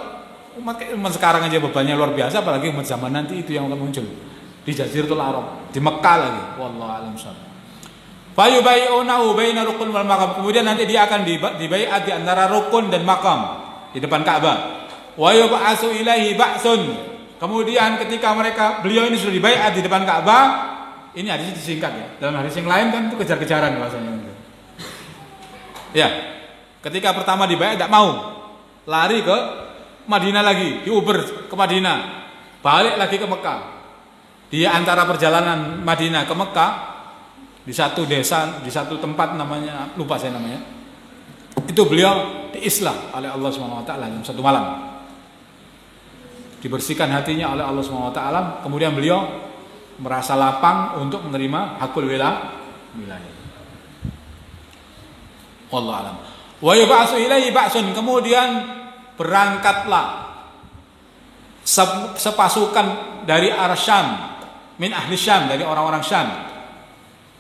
umat sekarang aja bebannya luar biasa, apalagi umat zaman nanti itu yang akan muncul di Jaziratul Arab, di Mekah lagi. Wallahu a'lam. Fayubai'unahu baina rukun wal maqam. Kemudian nanti dia akan dibaiat di antara rukun dan makam di depan Ka'bah. Wa yub'atsu ilaihi ba'sun. Kemudian ketika beliau ini sudah dibaiat di depan Ka'bah, ini hadisnya disingkat ya. Dalam hadis yang lain kan itu kejar-kejaran bahasanya. Ya. Ketika pertama dibaiat tidak mau. Lari ke Madinah lagi, diuber ke Madinah. Balik lagi ke Mekah. Di antara perjalanan Madinah ke Mekah, di satu desa, di satu tempat namanya, lupa saya namanya. Itu beliau diislam oleh Allah SWT dalam satu malam. Dibersihkan hatinya oleh Allah SWT. Kemudian beliau merasa lapang untuk menerima hakul wilayah. Wallahu a'lam. Wa yub'atsu ilaihi ba'sun. Kemudian berangkatlah sepasukan dari arah Syam, min ahli Syam, dari orang-orang Syam.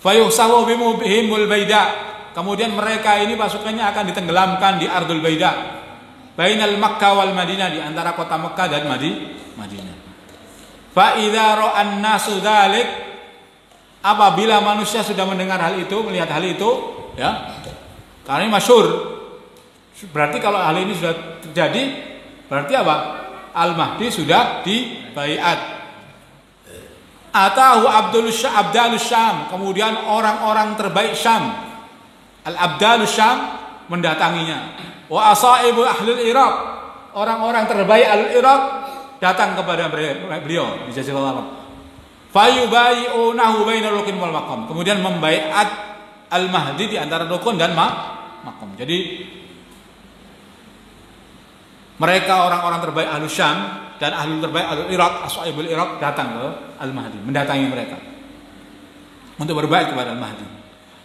Fayuhsawu bihimul baida. Kemudian mereka ini pasukannya akan ditenggelamkan di Ardul Baida. Bainal Makkah wal Madinah, di antara kota Mekah dan Madinah. Fa idza ra'an nasu dzalik, apabila manusia sudah mendengar hal itu, melihat hal itu, ya. Karena ini masyhur. Berarti kalau hal ini sudah terjadi, berarti apa? Al-Mahdi sudah dibaiat. Atahu Abdalus Syam, kemudian orang-orang terbaik Syam. Al-Abdalus Syam mendatanginya. Wa asaibu ahlul Iraq, orang-orang terbaik al-Iraq datang kepada beliau di Jazirah Arab. Fayubai'unahu bainal rukun wal maqam. Kemudian membaiat Al-Mahdi di antara rukun dan maqam. Jadi mereka orang-orang terbaik ahlu Syam dan ahlu terbaik ahlu Iraq, ashaibul Iraq datang ke Al-Mahdi, mendatangi mereka untuk berbaiat kepada Al-Mahdi.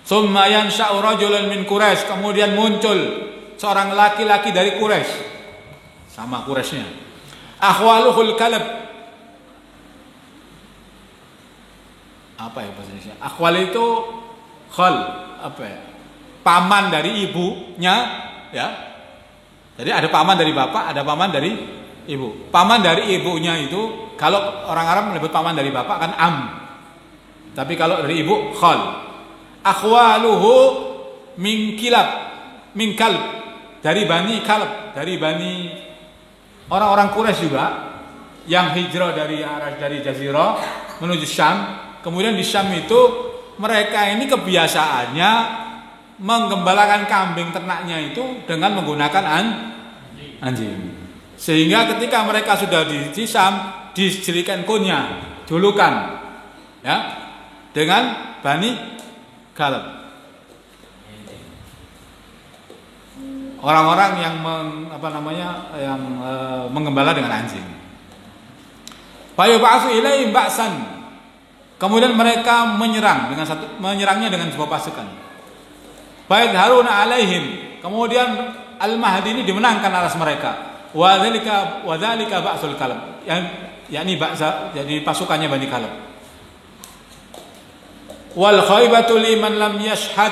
Tsumma yansha'u rajulun min Quraisy, kemudian muncul seorang laki-laki dari Quraisy, sama Quraisynya. Akhwaluhul kalab. Apa ya bahasa Indonesia? Akhwal itu khal, apa ya? Paman dari ibunya, ya. Jadi ada paman dari bapak, ada paman dari ibu. Paman dari ibunya itu, kalau orang Arab menyebut paman dari bapak kan am. Tapi kalau dari ibu khal. Akhwaluhu min kalb, dari Bani Kalb, dari Bani orang-orang Quraisy juga yang hijrah dari Jazirah menuju Syam. Kemudian di Syam itu mereka ini kebiasaannya menggembalakan kambing ternaknya itu dengan menggunakan anjing. Sehingga ketika mereka sudah di Syam dijadikan kunya, julukan, ya, dengan Bani Kalb. Orang-orang yang menggembala dengan anjing. Fayub'atsu ilaihim ba'san. Kemudian mereka menyerangnya dengan sebuah pasukan. Fayadharuna alaihim. Kemudian Al-Mahdi ini dimenangkan atas mereka. Wa dzalika ba'sul kalb. Yakni ba'sa, jadi pasukannya Bani Kalb. Wal khaybatu liman lam yashhad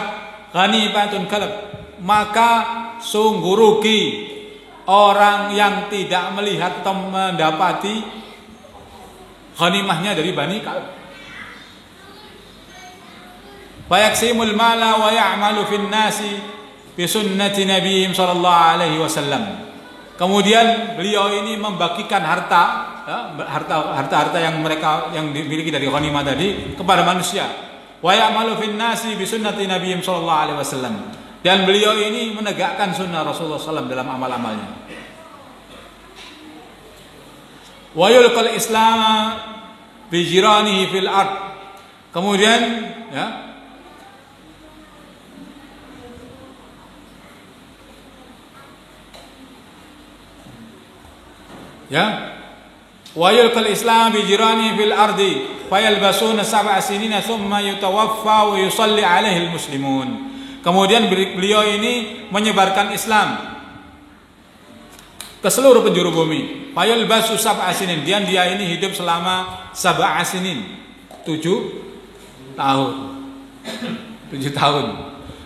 ghanibatun kalb. Maka sungguh rugi orang yang tidak melihat atau mendapati ghanimahnya dari Bani Kalb. Fayaqsimul mala wa ya'malu fin nasi bi sunnati nabiyyin sallallahu alaihi wasallam. Kemudian beliau ini membagikan harta yang dimiliki dari ghanimah tadi kepada manusia. Wa ya'malu fin nasi bi sunnati nabiyyin sallallahu alaihi wasallam. Dan beliau ini menegakkan sunnah Rasulullah SAW dalam amal-amalnya. Wa yulqal Islam bi jiranihi fil ard. Kemudian, wa yulqal Islam bi jiranihi fil ardi fayalbasuna sab'a sinina thumma yutawaffa wa yusalli alaihi al-muslimun. Kemudian beliau ini menyebarkan Islam ke seluruh penjuru bumi. Fayal basu sab'a sinin. Dan dia ini hidup selama sab'a sinin, 7 tahun. 7 tahun.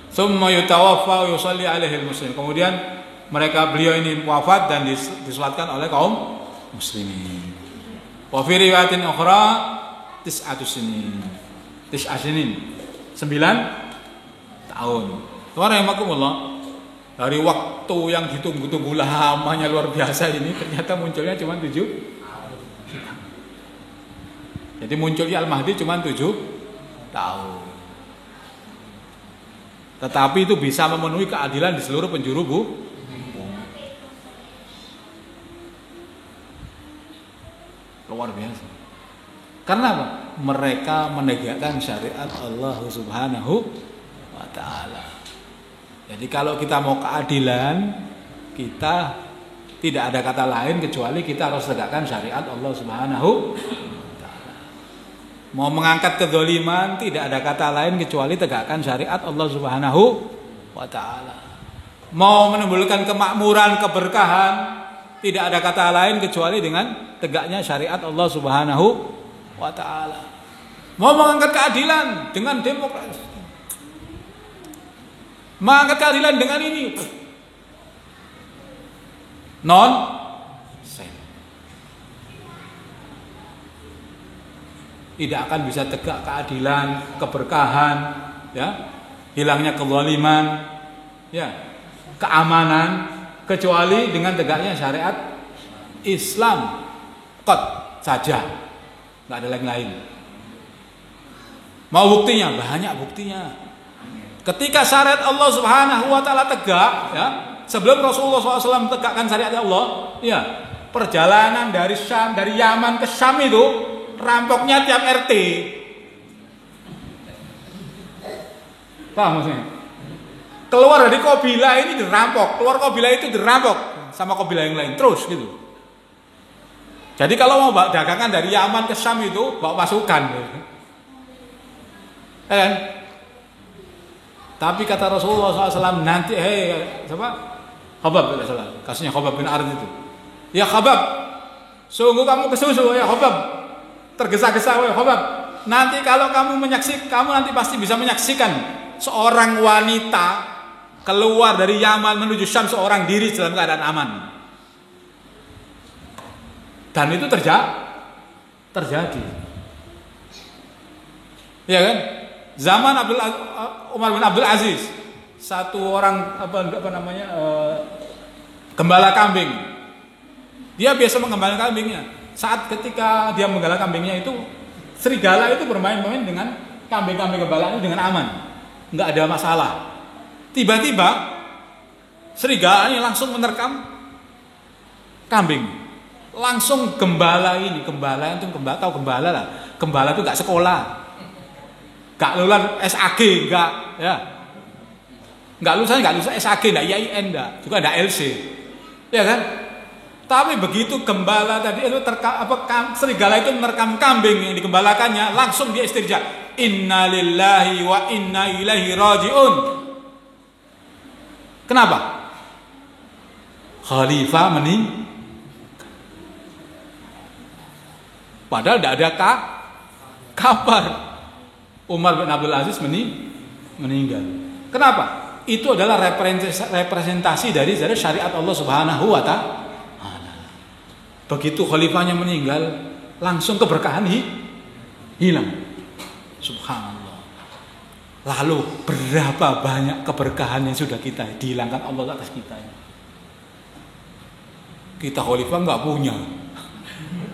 Tsumma yutawaffa wa yusalli alaihi al-muslim. Kemudian beliau ini wafat dan disalatkan oleh kaum muslimin. Wa fi riwayatin ukhra 9 sinin. 9 tahun. Subhanallah. Dari waktu yang ditunggu-tunggu lamanya luar biasa ini ternyata munculnya cuma 7. Jadi munculnya Al-Mahdi cuma 7 tahun. Tetapi itu bisa memenuhi keadilan di seluruh penjuru bumi. Luar biasa. Karena apa? Mereka menegakkan syariat Allah Subhanahu wa ta'ala. Jadi kalau kita mau keadilan, kita tidak ada kata lain kecuali kita harus tegakkan syariat Allah Subhanahu wa ta'ala. Mau mengangkat kedzaliman, tidak ada kata lain kecuali tegakkan syariat Allah Subhanahu wa ta'ala. Mau menimbulkan kemakmuran, keberkahan, tidak ada kata lain kecuali dengan tegaknya syariat Allah Subhanahu wa ta'ala. Mau mengangkat keadilan dengan demokrasi, mengangkat keadilan dengan ini tidak akan bisa tegak keadilan, keberkahan, ya, hilangnya kezaliman, ya, keamanan kecuali dengan tegaknya syariat Islam kot saja, nggak ada yang lain. Mau buktinya? Banyak buktinya. Ketika syariat Allah Subhanahu wa ta'ala tegak, ya, sebelum Rasulullah SAW tegakkan syariat Allah, ya, perjalanan dari Syam, dari Yaman ke Syam itu rampoknya tiap RT. Paham maksudnya? Keluar dari kabilah ini dirampok, keluar kabilah itu dirampok sama kabilah yang lain, terus gitu. Jadi kalau mau dagangan dari Yaman ke Syam itu bawa pasukan, kan? Tapi kata Rasulullah SAW nanti, siapa? Khabab, kasusnya Khabab bin Arid itu. Ya Khabab, sungguh kamu kesusu ya Khabab, tergesa-gesa ya Khabab. Nanti kalau kamu nanti pasti bisa menyaksikan seorang wanita keluar dari Yaman menuju Syam seorang diri dalam keadaan aman. Dan itu terjadi. Ya kan? Zaman Umar bin Abdul Aziz, satu orang gembala kambing. Dia biasa menggembala kambingnya. Saat ketika dia menggembala kambingnya itu, serigala itu bermain-main dengan kambing-kambing gembala itu dengan aman, nggak ada masalah. Tiba-tiba serigala ini langsung menerkam kambing. Langsung gembala itu tahu gembala lah. Gembala itu nggak sekolah. Gak lulusan SAG, enggak, ya. Enggak lulusan SAG, enggak IAIN, enggak, juga enggak LC. Ya kan? Tapi begitu gembala tadi itu serigala itu menerkam kambing yang digembalakannya, langsung dia istirja. Innalillahi wa inna ilaihi rajiun. Kenapa? Khalifah meninggal. Padahal tidak ada kabar Umar bin Abdul Aziz meninggal. Kenapa? Itu adalah representasi dari syariat Allah Subhanahu wa ta'ala. Begitu khalifahnya meninggal, langsung keberkahan hilang. Subhanallah. Lalu berapa banyak keberkahan yang sudah kita dihilangkan Allah atas kita. Kita khalifah nggak punya,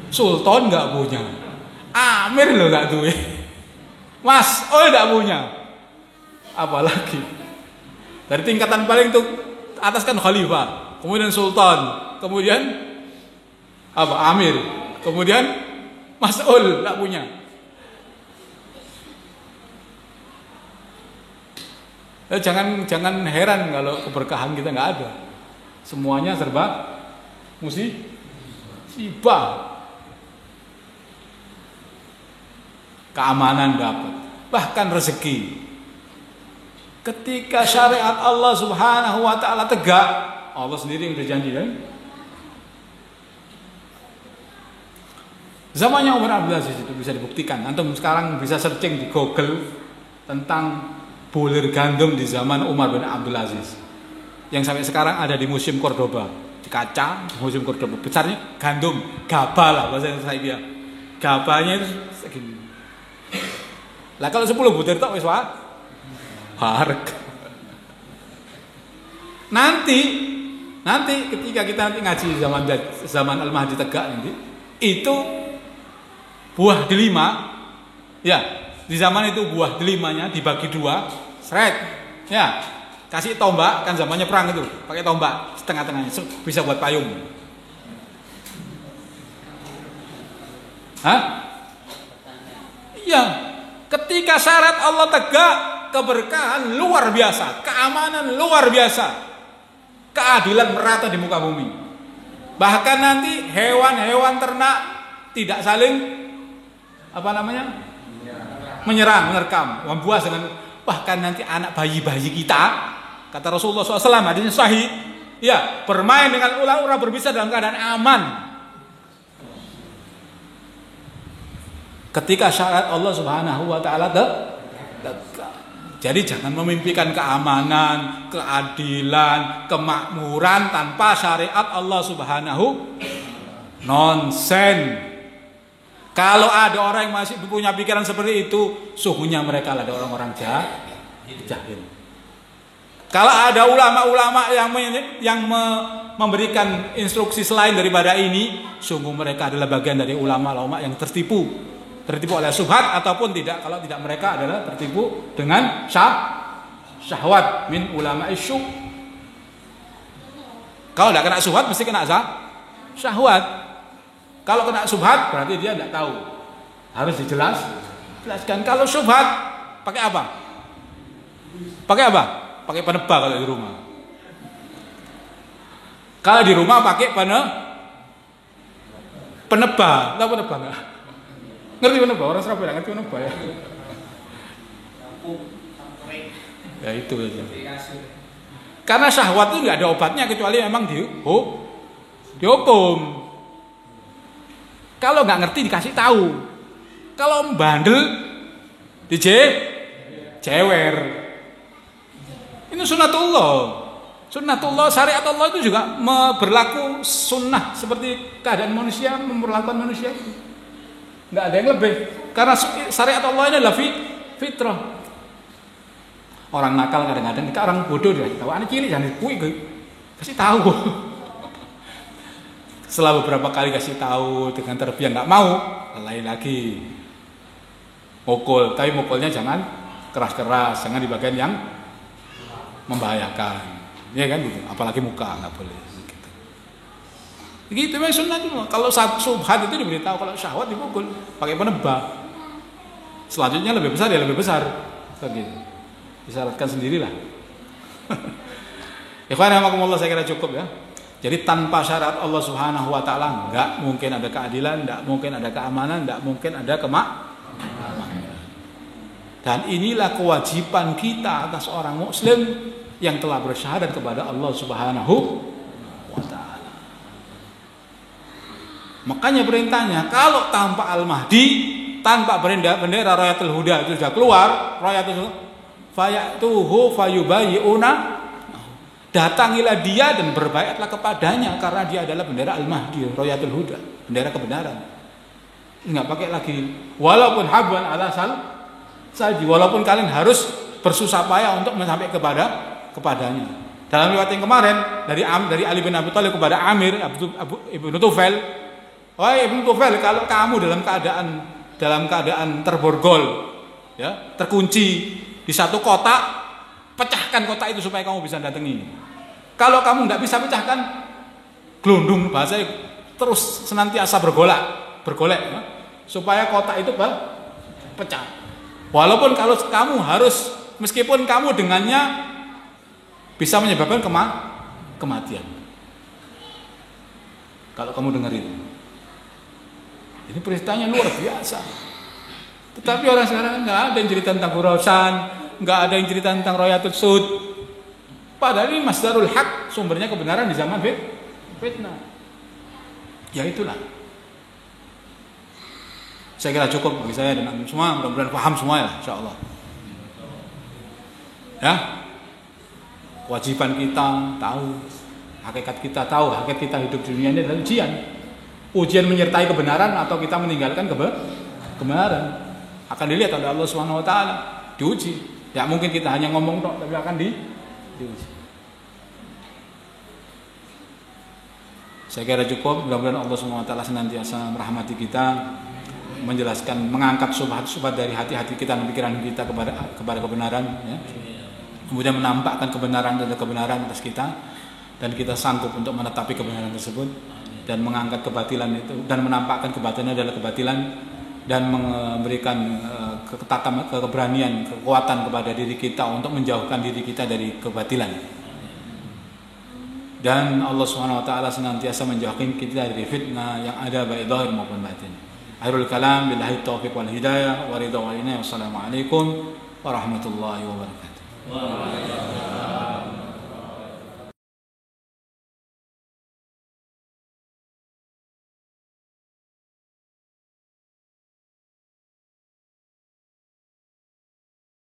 sultan nggak punya, amir loh nggak duwe. Mas, tidak punya. Apalagi dari tingkatan paling tuh atas kan khalifah, kemudian sultan, kemudian amir, kemudian mas'ul tidak punya. Jangan heran kalau keberkahan kita nggak ada. Semuanya serba musibah. Keamanan dapat, bahkan rezeki. Ketika syariat Allah Subhanahu wa ta'ala tegak, Allah sendiri yang berjanji kan? Zamannya Umar Abdul Aziz itu bisa dibuktikan. Antum sekarang bisa searching di Google tentang bulir gandum di zaman Umar bin Abdul Aziz, yang sampai sekarang ada di Museum Cordoba, di kaca Museum Cordoba. Besarnya gandum, gabah lah bahasa saya. Gabahnya itu segini. Lah kalau 10 butir tok wis harga. Nanti ketika kita nanti ngaji zaman Al-Mahdi tegak nanti, itu buah delima, ya di zaman itu buah delimanya dibagi dua, seret, ya kasih tombak, kan zamannya perang itu, pakai tombak setengah-tengahnya, bisa buat payung. Hah? Ya, ketika syarat Allah tegak, keberkahan luar biasa, keamanan luar biasa. Keadilan merata di muka bumi. Bahkan nanti hewan-hewan ternak tidak saling menyerang, menerkam, membuas dengan bahkan nanti anak bayi-bayi kita, kata Rasulullah SAW hadisnya sahih, ya bermain dengan ular-ular berbisa dalam keadaan aman. Ketika syarat Allah Subhanahu wa taala jadi jangan memimpikan keamanan, keadilan, kemakmuran tanpa syariat Allah Subhanahu. Nonsen. Kalau ada orang yang masih punya pikiran seperti itu, sungguhnya mereka adalah orang-orang jahil. Kalau ada ulama-ulama yang memberikan instruksi selain daripada ini, sungguh mereka adalah bagian dari ulama-ulama yang tertipu oleh subhat ataupun tidak. Kalau tidak, mereka adalah tertipu dengan syahwat min ulama isyuk. Kalau tidak kena subhat mesti kena syahwat. Kalau kena subhat berarti dia tidak tahu, harus dijelaskan. Kalau subhat pakai apa? Pakai penebak kalau di rumah. Kalau di rumah pakai penebak. Tahu penebak nggak? Ngerti penebak? Orang Surabaya ngerti penebak ya? Ya itu aja. Karena syahwat itu nggak ada obatnya kecuali memang dihukum. Kalau nggak ngerti dikasih tahu. Kalau bandel dijewer. Ini sunnatullah. Sunnatullah, syariat Allah itu juga berlaku sunnah seperti keadaan manusia memperlakukan manusia itu. Nggak ada yang lebih. Karena syariat Allah ini adalah fitrah. Orang nakal kadang-kadang, kita orang bodoh dia tahu anak cilik jangan dipui, kasih tahu. Setelah beberapa kali kasih tahu dengan terbiar nggak mau, lain lagi mukul. Tapi mukulnya jangan keras-keras, jangan di bagian yang membahayakan. Ya kan gitu. Apalagi muka nggak boleh. Gitu memang sunnah itu. Kalau subhat itu diberitahu, kalau syahwat dipukul pakai penebak. Selanjutnya lebih besar ya lebih besar. Begitu. Disyaratkan sendirilah. Ikhwan rahimakumullah, saya kira cukup ya. Jadi tanpa syarat Allah Subhanahu wa taala enggak mungkin ada keadilan, enggak mungkin ada keamanan, enggak mungkin ada kemakmuran. Dan inilah kewajiban kita atas orang muslim yang telah bersyahadat kepada Allah Subhanahu wa taala. Makanya perintahnya kalau tanpa Al-Mahdi, tanpa bendera Rayatul Huda itu sudah keluar, Rayatul fayatuhu fayubayyi'una, datangilah dia dan berbaiatlah kepadanya karena dia adalah bendera Al-Mahdi, Rayatul Huda, bendera kebenaran. Enggak pakai lagi walaupun habwan ala salji, walaupun kalian harus bersusah payah untuk sampai kepadanya. Dalam riwayat yang kemarin dari Ali bin Abi Thalib kepada Amir Ibnu Tufail, wahai Ibnu Tufail, kalau kamu dalam keadaan terborgol, ya, terkunci di satu kotak, pecahkan kotak itu supaya kamu bisa datangi. Kalau kamu tidak bisa pecahkan, gelundung bahasa terus senantiasa bergolek, ya, supaya kotak itu pecah. Walaupun kalau kamu harus, meskipun kamu dengannya bisa menyebabkan kematian. Kalau kamu dengar itu, ini perintahnya luar biasa. Tetapi orang sekarang nggak ada yang cerita tentang Khurasan, nggak ada yang cerita tentang Rayatul Sud. Padahal ini masdarul haq, sumbernya kebenaran di zaman fitnah. Ya itulah. Saya kira cukup bagi saya dan semua, mudah-mudahan paham semua ya, insyaallah. Ya. Kewajiban kita tahu, hakikat kita tahu, hakikat kita hidup di dunia ini adalah ujian. Ujian menyertai kebenaran atau kita meninggalkan kebenaran. Akan dilihat oleh Allah Subhanahu wa taala, diuji. Ya mungkin kita hanya ngomong tok, tapi akan diuji. Saya kira cukup. Mudah-mudahan Allah SWT senantiasa merahmati kita, menjelaskan, mengangkat subhat-subhat dari hati-hati kita dan pikiran kita kepada kebenaran, ya. Kemudian menampakkan kebenaran dan kebenaran atas kita, dan kita sanggup untuk menetapi kebenaran tersebut dan mengangkat kebatilan itu, dan menampakkan kebatilan adalah kebatilan, dan memberikan keberanian, kekuatan kepada diri kita untuk menjauhkan diri kita dari kebatilan. Dan Allah SWT senantiasa menjauhkan kita dari fitnah yang ada baik zahir maupun batin. Akhirul kalam, billahi taufiq wal hidayah, wa ridha wal inayah. Wassalamualaikum warahmatullahi wabarakatuh.